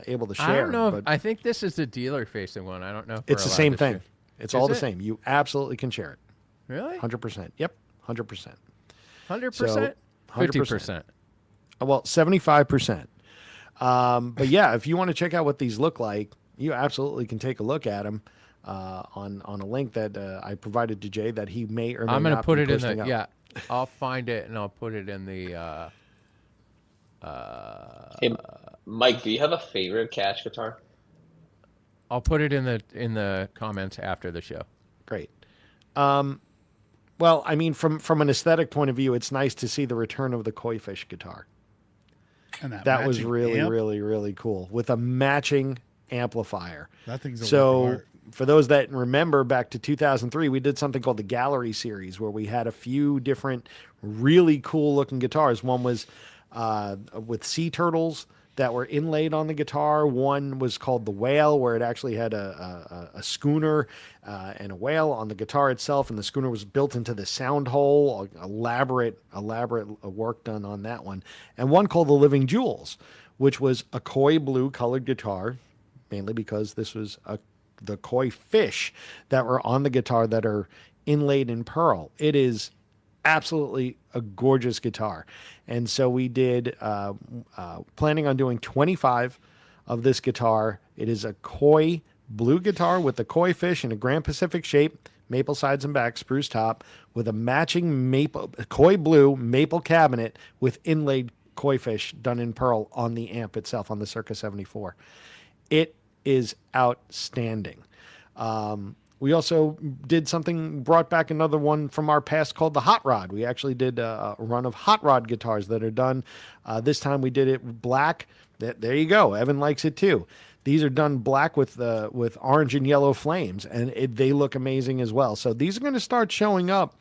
Speaker 2: able to share.
Speaker 1: I don't know.
Speaker 2: But
Speaker 1: I think this is the dealer-facing one. I don't know if
Speaker 2: it's
Speaker 1: we're
Speaker 2: the
Speaker 1: allowed
Speaker 2: same
Speaker 1: to
Speaker 2: thing.
Speaker 1: share.
Speaker 2: It's
Speaker 1: Is
Speaker 2: all the
Speaker 1: it?
Speaker 2: same. You absolutely can share it.
Speaker 1: Really?
Speaker 2: 100%. Yep, 100%.
Speaker 1: 100%? 50%.
Speaker 2: Well, 75%. But yeah, if you want to check out what these look like, you absolutely can take a look at them on a link that I provided to Jay that he may or may
Speaker 1: I'm going to
Speaker 2: not
Speaker 1: put
Speaker 2: be
Speaker 1: it in
Speaker 2: posting
Speaker 1: the,
Speaker 2: up.
Speaker 1: yeah, I'll find it and I'll put it in the,
Speaker 4: Hey, Mike, do you have a favorite catch guitar?
Speaker 1: I'll put it in the comments after the show.
Speaker 2: Great. Well, I mean, from an aesthetic point of view, it's nice to see the return of the koi fish guitar.
Speaker 3: And
Speaker 2: That was
Speaker 3: matching
Speaker 2: really,
Speaker 3: amp,
Speaker 2: really, really cool with a matching amplifier.
Speaker 3: That thing's a work of
Speaker 2: So,
Speaker 3: art.
Speaker 2: for those that remember, back to 2003, we did something called the Gallery Series, where we had a few different really cool looking guitars. One was with sea turtles that were inlaid on the guitar. One was called the Whale, where it actually had a schooner and a whale on the guitar itself, and the schooner was built into the sound hole. Elaborate work done on that one. And one called the Living Jewels, which was a koi blue colored guitar, mainly because this was the koi fish that were on the guitar that are inlaid in pearl. It is absolutely a gorgeous guitar. And so we did, planning on doing 25 of this guitar. It is a koi blue guitar with the koi fish in a Grand Pacific shape, maple sides and back, spruce top, with a matching koi blue maple cabinet with inlaid koi fish done in pearl on the amp itself, on the Circa 74. It is outstanding. We also did brought back another one from our past called the Hot Rod. We actually did a run of Hot Rod guitars that are done. This time we did it black. There you go. Evan likes it too. These are done black with orange and yellow flames, and they look amazing as well. So these are going to start showing up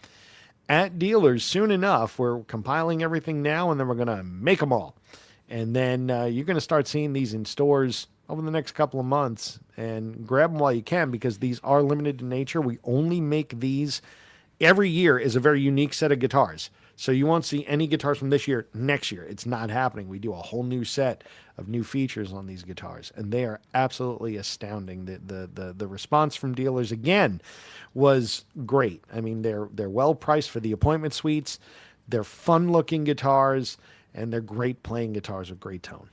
Speaker 2: at dealers soon enough. We're compiling everything now, and then we're going to make them all. And then you're going to start seeing these in stores over the next couple of months, and grab them while you can, because these are limited in nature. We only make these every year is a very unique set of guitars. So you won't see any guitars from this year next year. It's not happening. We do a whole new set of new features on these guitars, and they are absolutely astounding. The response from dealers again was great. I mean, they're well priced for the appointment suites. They're fun looking guitars, and they're great playing guitars with great tone.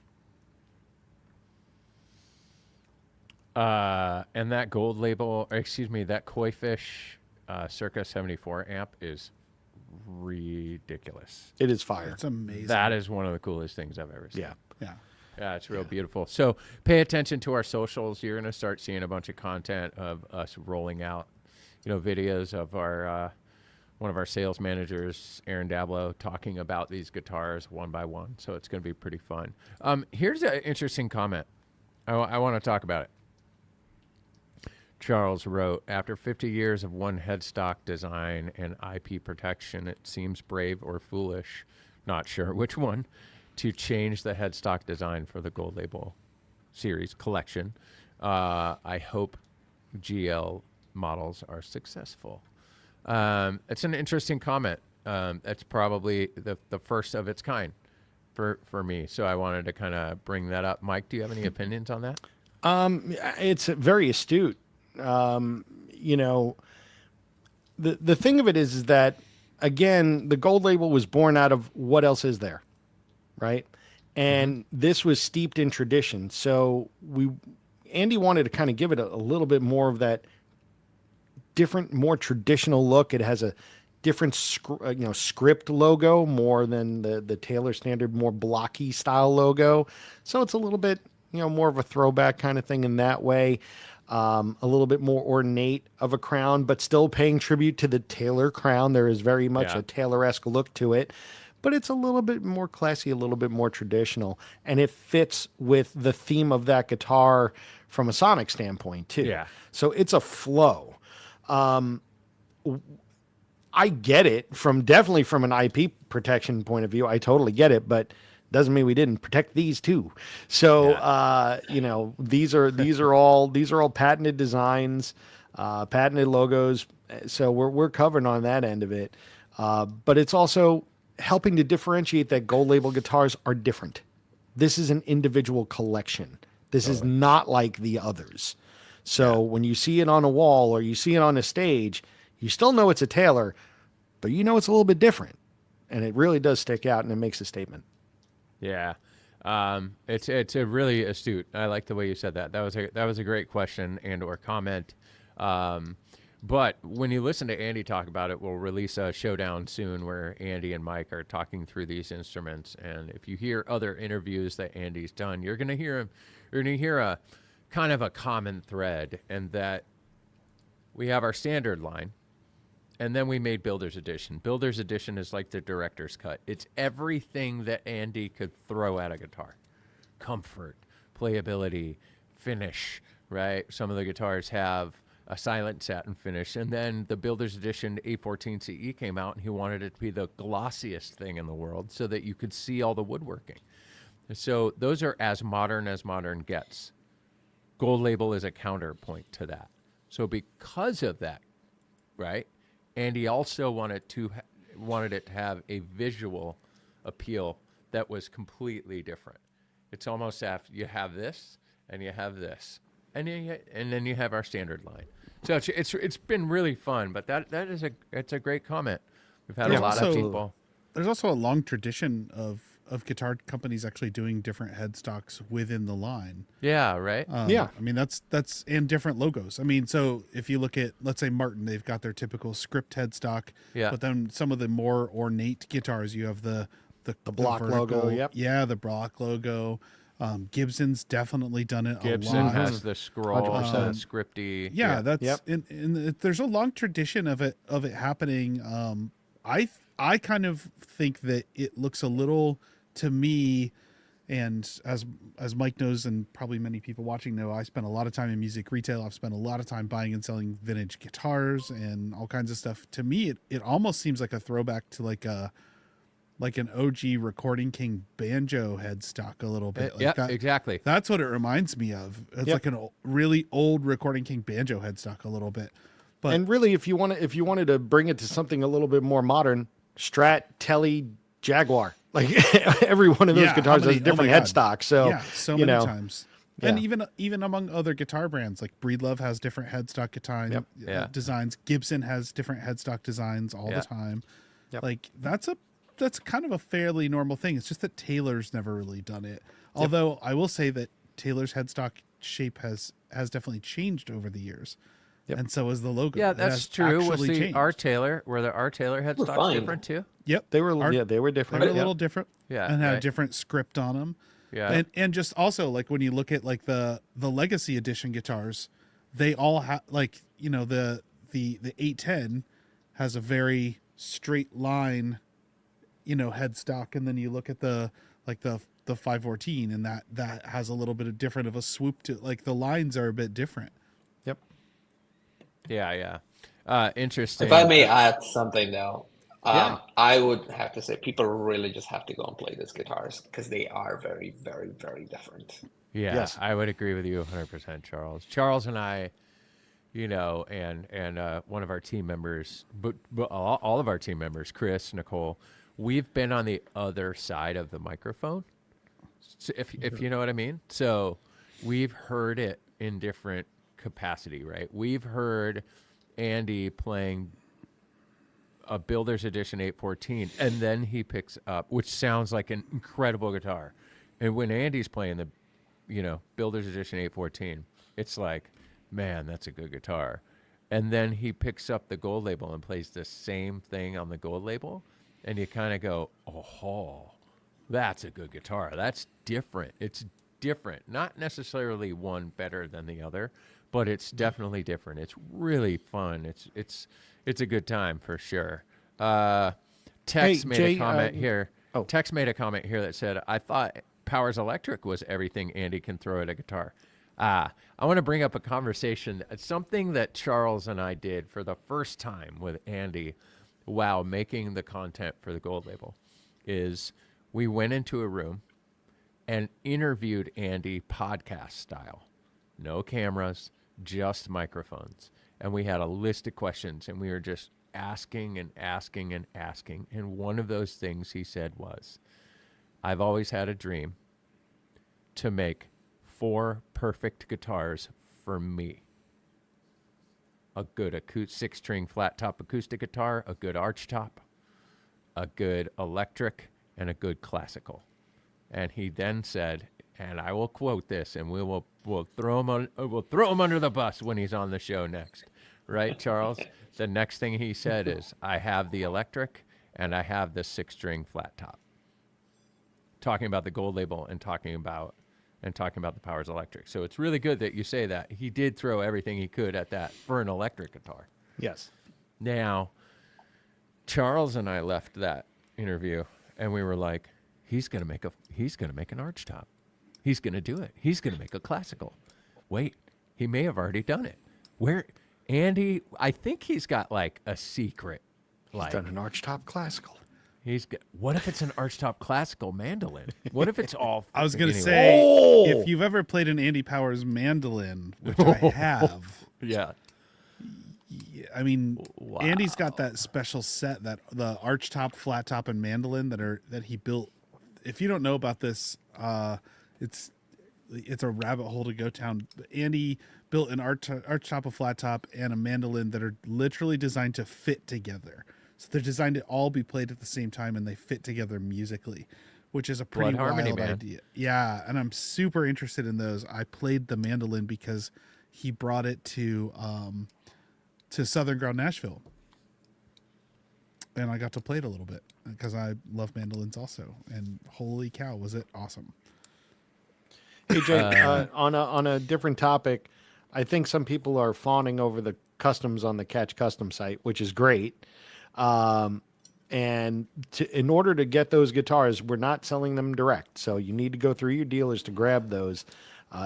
Speaker 1: And that gold label, that koi fish Circa 74 amp is ridiculous.
Speaker 2: It is fire.
Speaker 3: It's amazing.
Speaker 1: That is one of the coolest things I've ever seen.
Speaker 2: Yeah.
Speaker 3: Yeah.
Speaker 1: Yeah, it's real beautiful. So pay attention to our socials. You're going to start seeing a bunch of content of us rolling out, videos of our one of our sales managers, Aaron Dablo, talking about these guitars one by one. So it's going to be pretty fun. Here's an interesting comment. I want to talk about it. Charles wrote, after 50 years of one headstock design and IP protection, it seems brave or foolish, not sure which one, to change the headstock design for the Gold Label series collection. I hope GL models are successful. It's an interesting comment. That's probably the first of its kind for me. So I wanted to kind of bring that up. Mike, do you have any opinions on that?
Speaker 2: It's very astute. The thing of it is that, again, the Gold Label was born out of what else is there, right? And this was steeped in tradition. So Andy wanted to kind of give it a little bit more of that different, more traditional look. It has a different script logo more than the Taylor standard, more blocky style logo. So it's a little bit, more of a throwback kind of thing in that way. A little bit more ornate of a crown, but still paying tribute to the Taylor crown. There is very much a Taylor-esque look to it, but it's a little bit more classy, a little bit more traditional, and it fits with the theme of that guitar from a sonic standpoint too.
Speaker 1: Yeah.
Speaker 2: So it's a flow. I get it definitely from an IP protection point of view. I totally get it, but doesn't mean we didn't protect these too. So, these are all patented designs, patented logos. So we're covered on that end of it. But it's also helping to differentiate that Gold Label guitars are different. This is an individual collection. This is not like the others. So when you see it on a wall or you see it on a stage, you still know it's a Taylor, but it's a little bit different. And it really does stick out, and it makes a statement.
Speaker 1: Yeah. It's a really astute. I like the way you said that. That was a great question and or comment. But when you listen to Andy talk about it, we'll release a showdown soon where Andy and Mike are talking through these instruments. And if you hear other interviews that Andy's done, you're going to hear a kind of a common thread, and that we have our standard line, and then we made Builder's Edition. Builder's Edition is like the director's cut. It's everything that Andy could throw at a guitar. Comfort, playability, finish, right? Some of the guitars have a silent satin finish. And then the Builder's Edition A14 CE came out, and he wanted it to be the glossiest thing in the world so that you could see all the woodworking. So those are as modern gets. Gold Label is a counterpoint to that. So because of that, right, Andy also wanted it to have a visual appeal that was completely different. It's almost after you have this and you have this, and then you have our standard line. So it's been really fun. But it's a great comment. We've had a lot of people.
Speaker 3: There's also a long tradition of guitar companies actually doing different headstocks within the line.
Speaker 1: Yeah, right.
Speaker 2: Yeah.
Speaker 3: I mean, that's and different logos. I mean, so if you look at, let's say Martin, they've got their typical script headstock.
Speaker 1: Yeah.
Speaker 3: But then some of the more ornate guitars, you have the
Speaker 2: block logo, yep.
Speaker 3: Yeah, the block logo. Gibson's definitely done it
Speaker 1: Gibson
Speaker 3: a lot.
Speaker 1: has the scroll,
Speaker 2: 100%.
Speaker 1: scripty.
Speaker 3: Yeah, that's
Speaker 2: Yep.
Speaker 3: and there's a long tradition of it happening. I kind of think that it looks a little, to me, and as Mike knows, and probably many people watching know, I spent a lot of time in music retail. I've spent a lot of time buying and selling vintage guitars and all kinds of stuff. To me, it almost seems like a throwback to like an OG Recording King banjo headstock a little bit. Like
Speaker 1: Yeah, exactly.
Speaker 3: That's what it reminds me of. It's
Speaker 2: Yep.
Speaker 3: like a really old Recording King banjo headstock a little bit. But
Speaker 2: And really, if you wanted to bring it to something a little bit more modern, Strat, Tele, Jaguar, like every one of those
Speaker 3: Yeah, how
Speaker 2: guitars
Speaker 3: many-
Speaker 2: has a different
Speaker 3: oh my God.
Speaker 2: headstock. So
Speaker 3: yeah, so
Speaker 2: you
Speaker 3: many
Speaker 2: know,
Speaker 3: times.
Speaker 2: yeah.
Speaker 3: And even among other guitar brands, like Breedlove has different headstock
Speaker 2: Yep.
Speaker 1: Yeah.
Speaker 3: designs. Gibson has different headstock designs all
Speaker 1: Yeah.
Speaker 3: the time.
Speaker 2: Yep.
Speaker 3: Like that's kind of a fairly normal thing. It's just that Taylor's never really done it. Although I will say that Taylor's headstock shape has definitely changed over the years.
Speaker 2: Yep.
Speaker 3: And so is the logo.
Speaker 1: Yeah,
Speaker 3: It
Speaker 1: that's
Speaker 3: has
Speaker 1: true. Was
Speaker 3: actually
Speaker 1: the
Speaker 3: changed.
Speaker 1: R Taylor, were the R Taylor headstocks
Speaker 4: fine.
Speaker 1: different too?
Speaker 3: Yep.
Speaker 2: they were
Speaker 3: Art-
Speaker 2: they were
Speaker 3: They
Speaker 2: different.
Speaker 3: were a
Speaker 2: yeah.
Speaker 3: little different.
Speaker 1: Yeah,
Speaker 3: And had a
Speaker 1: right.
Speaker 3: different script on them.
Speaker 1: Yeah.
Speaker 3: And just also like when you look at like the Legacy Edition guitars, they all have like, you know, the 810 has a very straight line, you know, headstock, and then you look at the 514 and that has a little bit of different of a swoop to, like the lines are a bit different.
Speaker 2: Yep.
Speaker 1: Yeah. Interesting.
Speaker 4: If I may add something though,
Speaker 1: Yeah.
Speaker 4: I would have to say people really just have to go and play these guitars because they are very, very, very different.
Speaker 1: Yeah,
Speaker 2: Yes.
Speaker 1: I would agree with you 100%, Charles. Charles and I, you know, and one of our team members, but all of our team members, Chris, Nicole, we've been on the other side of the microphone, so if you know what I mean. So we've heard it in different capacity, right? We've heard Andy playing a Builder's Edition 814, and then he picks up, which sounds like an incredible guitar. And when Andy's playing the, you know, Builder's Edition 814, it's like, man, that's a good guitar. And then he picks up the Gold Label and plays the same thing on the Gold Label, and you kind of go, oh, that's a good guitar. That's different. It's different. Not necessarily one better than the other, but it's definitely different. It's really fun. It's a good time for sure. Tex
Speaker 2: Hey,
Speaker 1: made
Speaker 2: Jay,
Speaker 1: a comment here.
Speaker 2: oh.
Speaker 1: Tex made a comment here that said, I thought Powers Electric was everything Andy can throw at a guitar. I want to bring up a conversation, something that Charles and I did for the first time with Andy while making the content for the Gold Label, is we went into a room and interviewed Andy podcast style. No cameras, just microphones. And we had a list of questions, and we were just asking and asking and asking. And one of those things he said was, I've always had a dream to make 4 perfect guitars for me. A good 6-string flat top acoustic guitar, a good arch top, a good electric, and a good classical. And he then said, and I will quote this, and we'll throw him under the bus when he's on the show next, right, Charles? The next thing he said is, I have the electric and I have the 6-string flat top. Talking about the Gold Label and talking about and talking about the Powers Electric. So it's really good that you say that. He did throw everything he could at that for an electric guitar.
Speaker 2: Yes.
Speaker 1: Now, Charles and I left that interview, and we were like, he's gonna make an arch top. He's gonna do it. He's gonna make a classical. Wait, he may have already done it. Where Andy? I think he's got like a secret.
Speaker 2: He's done an archtop classical.
Speaker 1: What if it's an archtop classical mandolin? What if it's all?
Speaker 3: I was going to
Speaker 1: anyway.
Speaker 3: say,
Speaker 2: Oh!
Speaker 3: if you've ever played an Andy Powers mandolin, which I have,
Speaker 1: Yeah.
Speaker 3: I mean,
Speaker 1: Wow.
Speaker 3: Andy's got that special set, that the arch top, flat top, and mandolin that he built. If you don't know about this, it's a rabbit hole to go down. Andy built an arch top, a flat top, and a mandolin that are literally designed to fit together. So they're designed to all be played at the same time, and they fit together musically, which is a pretty
Speaker 1: Blood harmony,
Speaker 3: wild
Speaker 1: man.
Speaker 3: idea. Yeah, and I'm super interested in those. I played the mandolin because he brought it to Southern Ground Nashville, and I got to play it a little bit because I love mandolins also. And holy cow, was it awesome!
Speaker 2: Hey, Jay, on a different topic, I think some people are fawning over the customs on the Catch Custom site, which is great. In order to get those guitars, we're not selling them direct. So you need to go through your dealers to grab those.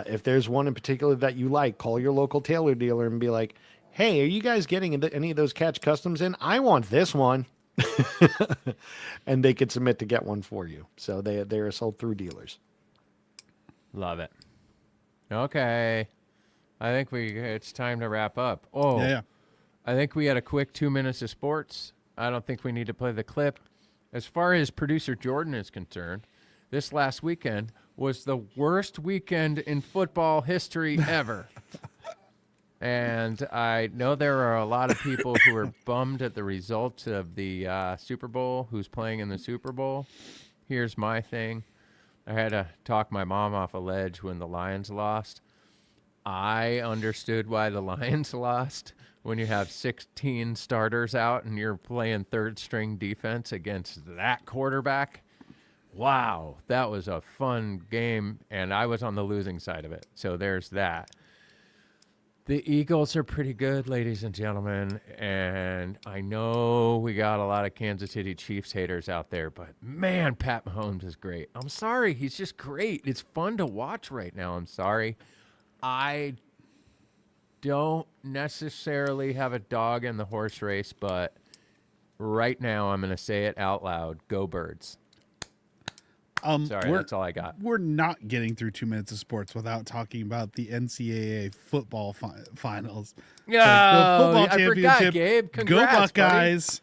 Speaker 2: If there's one in particular that you like, call your local tailor dealer and be like, hey, are you guys getting any of those Catch Customs in? I want this one. And they could submit to get one for you. So they are sold through dealers.
Speaker 1: Love it. Okay. I think it's time to wrap up. Oh,
Speaker 3: Yeah.
Speaker 1: I think we had a quick 2 minutes of sports. I don't think we need to play the clip. As far as producer Jordan is concerned, this last weekend was the worst weekend in football history ever. And I know there are a lot of people who are bummed at the results of the Super Bowl, who's playing in the Super Bowl. Here's my thing. I had to talk my mom off a ledge when the Lions lost. I understood why the Lions lost when you have 16 starters out and you're playing third string defense against that quarterback. Wow, that was a fun game, and I was on the losing side of it. So there's that. The Eagles are pretty good, ladies and gentlemen, and I know we got a lot of Kansas City Chiefs haters out there, but man, Pat Mahomes is great. I'm sorry, he's just great. It's fun to watch right now. I'm sorry. I don't necessarily have a dog in the horse race, but right now I'm going to say it out loud. Go Birds. Sorry, that's all I got.
Speaker 3: We're not getting through 2 minutes of sports without talking about the NCAA football finals.
Speaker 1: Yeah,
Speaker 3: The football
Speaker 1: I forgot, Gabe.
Speaker 3: Go
Speaker 1: Congrats,
Speaker 3: Buckeyes!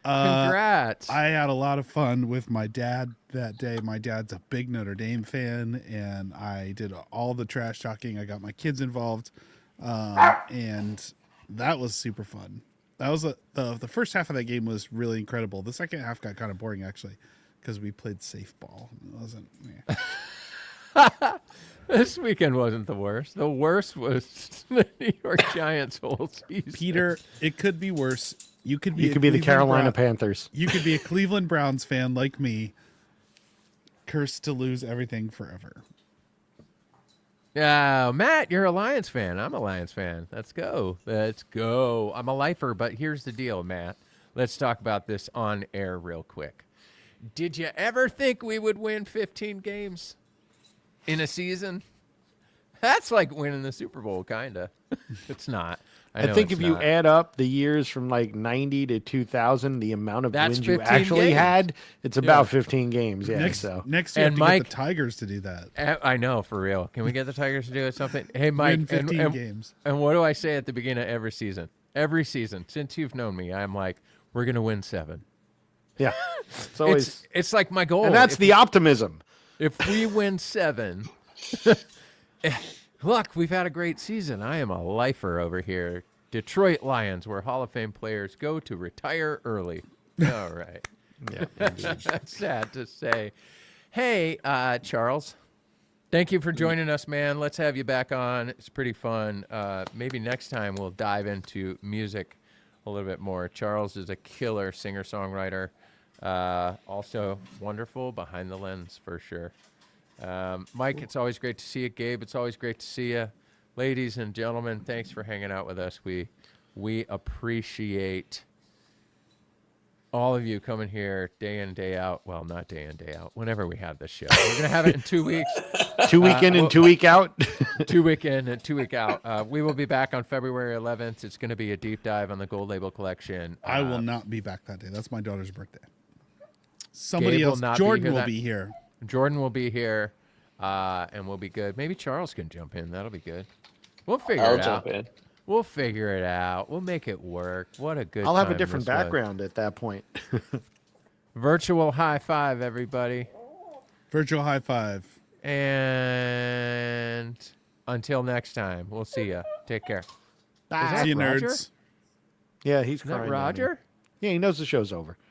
Speaker 1: Congrats.
Speaker 3: I had a lot of fun with my dad that day. My dad's a big Notre Dame fan, and I did all the trash talking. I got my kids involved, and that was super fun. That was the first half of that game was really incredible. The second half got kind of boring, actually, because we played safe ball. It wasn't.
Speaker 1: This weekend wasn't the worst. The worst was the New York Giants' whole season.
Speaker 3: Peter, it could be worse. You could be
Speaker 2: You could be the Carolina Panthers.
Speaker 3: You could be a Cleveland Browns fan like me, cursed to lose everything forever.
Speaker 1: Yeah, Matt, you're a Lions fan. I'm a Lions fan. Let's go. Let's go. I'm a lifer, but here's the deal, Matt. Let's talk about this on air real quick. Did you ever think we would win 15 games in a season? That's like winning the Super Bowl, kind of. It's not.
Speaker 2: I think if you add up the years from like 90 to 2000, the amount of
Speaker 1: That's
Speaker 2: wins you
Speaker 1: 15
Speaker 2: actually
Speaker 1: games.
Speaker 2: had, it's about 15 games. Yeah.
Speaker 3: Next
Speaker 2: so
Speaker 3: year,
Speaker 1: And
Speaker 3: you have to
Speaker 1: Mike-
Speaker 3: get the Tigers to do that.
Speaker 1: I know, for real. Can we get the Tigers to do it something? Hey, Mike.
Speaker 3: Win 15 games.
Speaker 1: And what do I say at the beginning of every season? Every season, since you've known me, I'm like, we're going to win 7.
Speaker 2: yeah, it's always,
Speaker 1: It's like my goal.
Speaker 2: and that's
Speaker 1: If-
Speaker 2: the optimism.
Speaker 1: If we win 7, look, we've had a great season. I am a lifer over here. Detroit Lions, where Hall of Fame players go to retire early. All right.
Speaker 2: Yeah,
Speaker 1: That's sad to say. Hey, Charles, thank you for joining us, man. Let's have you back on. It's pretty fun. Maybe next time we'll dive into music a little bit more. Charles is a killer singer-songwriter. Also wonderful behind the lens for sure. Mike, it's always great to see you. Gabe, it's always great to see you. Ladies and gentlemen, thanks for hanging out with us. We appreciate all of you coming here day in, day out. Well, not day in, day out. Whenever we have this show, we're going to have it in 2 weeks.
Speaker 2: 2 week in and 2 week out.
Speaker 1: 2 week in and 2 week out. We will be back on February 11th. It's going to be a deep dive on the Gold Label collection.
Speaker 3: I will not be back that day. That's my daughter's birthday. Somebody
Speaker 1: Gabe will
Speaker 3: else,
Speaker 1: not be
Speaker 3: Jordan
Speaker 1: here
Speaker 3: will
Speaker 1: that-
Speaker 3: be here.
Speaker 1: Jordan will be here, and we'll be good. Maybe Charles can jump in. That'll be good. We'll figure
Speaker 4: I'll
Speaker 1: it
Speaker 4: jump
Speaker 1: out.
Speaker 4: in.
Speaker 1: We'll figure it out. We'll make it work. What a good
Speaker 2: I'll have a
Speaker 1: time
Speaker 2: different
Speaker 1: this was.
Speaker 2: background at that point.
Speaker 1: Virtual high five, everybody.
Speaker 3: Virtual high five.
Speaker 1: And until next time, we'll see ya. Take care.
Speaker 2: Bye.
Speaker 1: that
Speaker 3: See you,
Speaker 1: Roger?
Speaker 3: nerds.
Speaker 2: Yeah, he's
Speaker 1: Is that
Speaker 2: crying. down there.
Speaker 1: Roger?
Speaker 2: Yeah, he knows the show's over.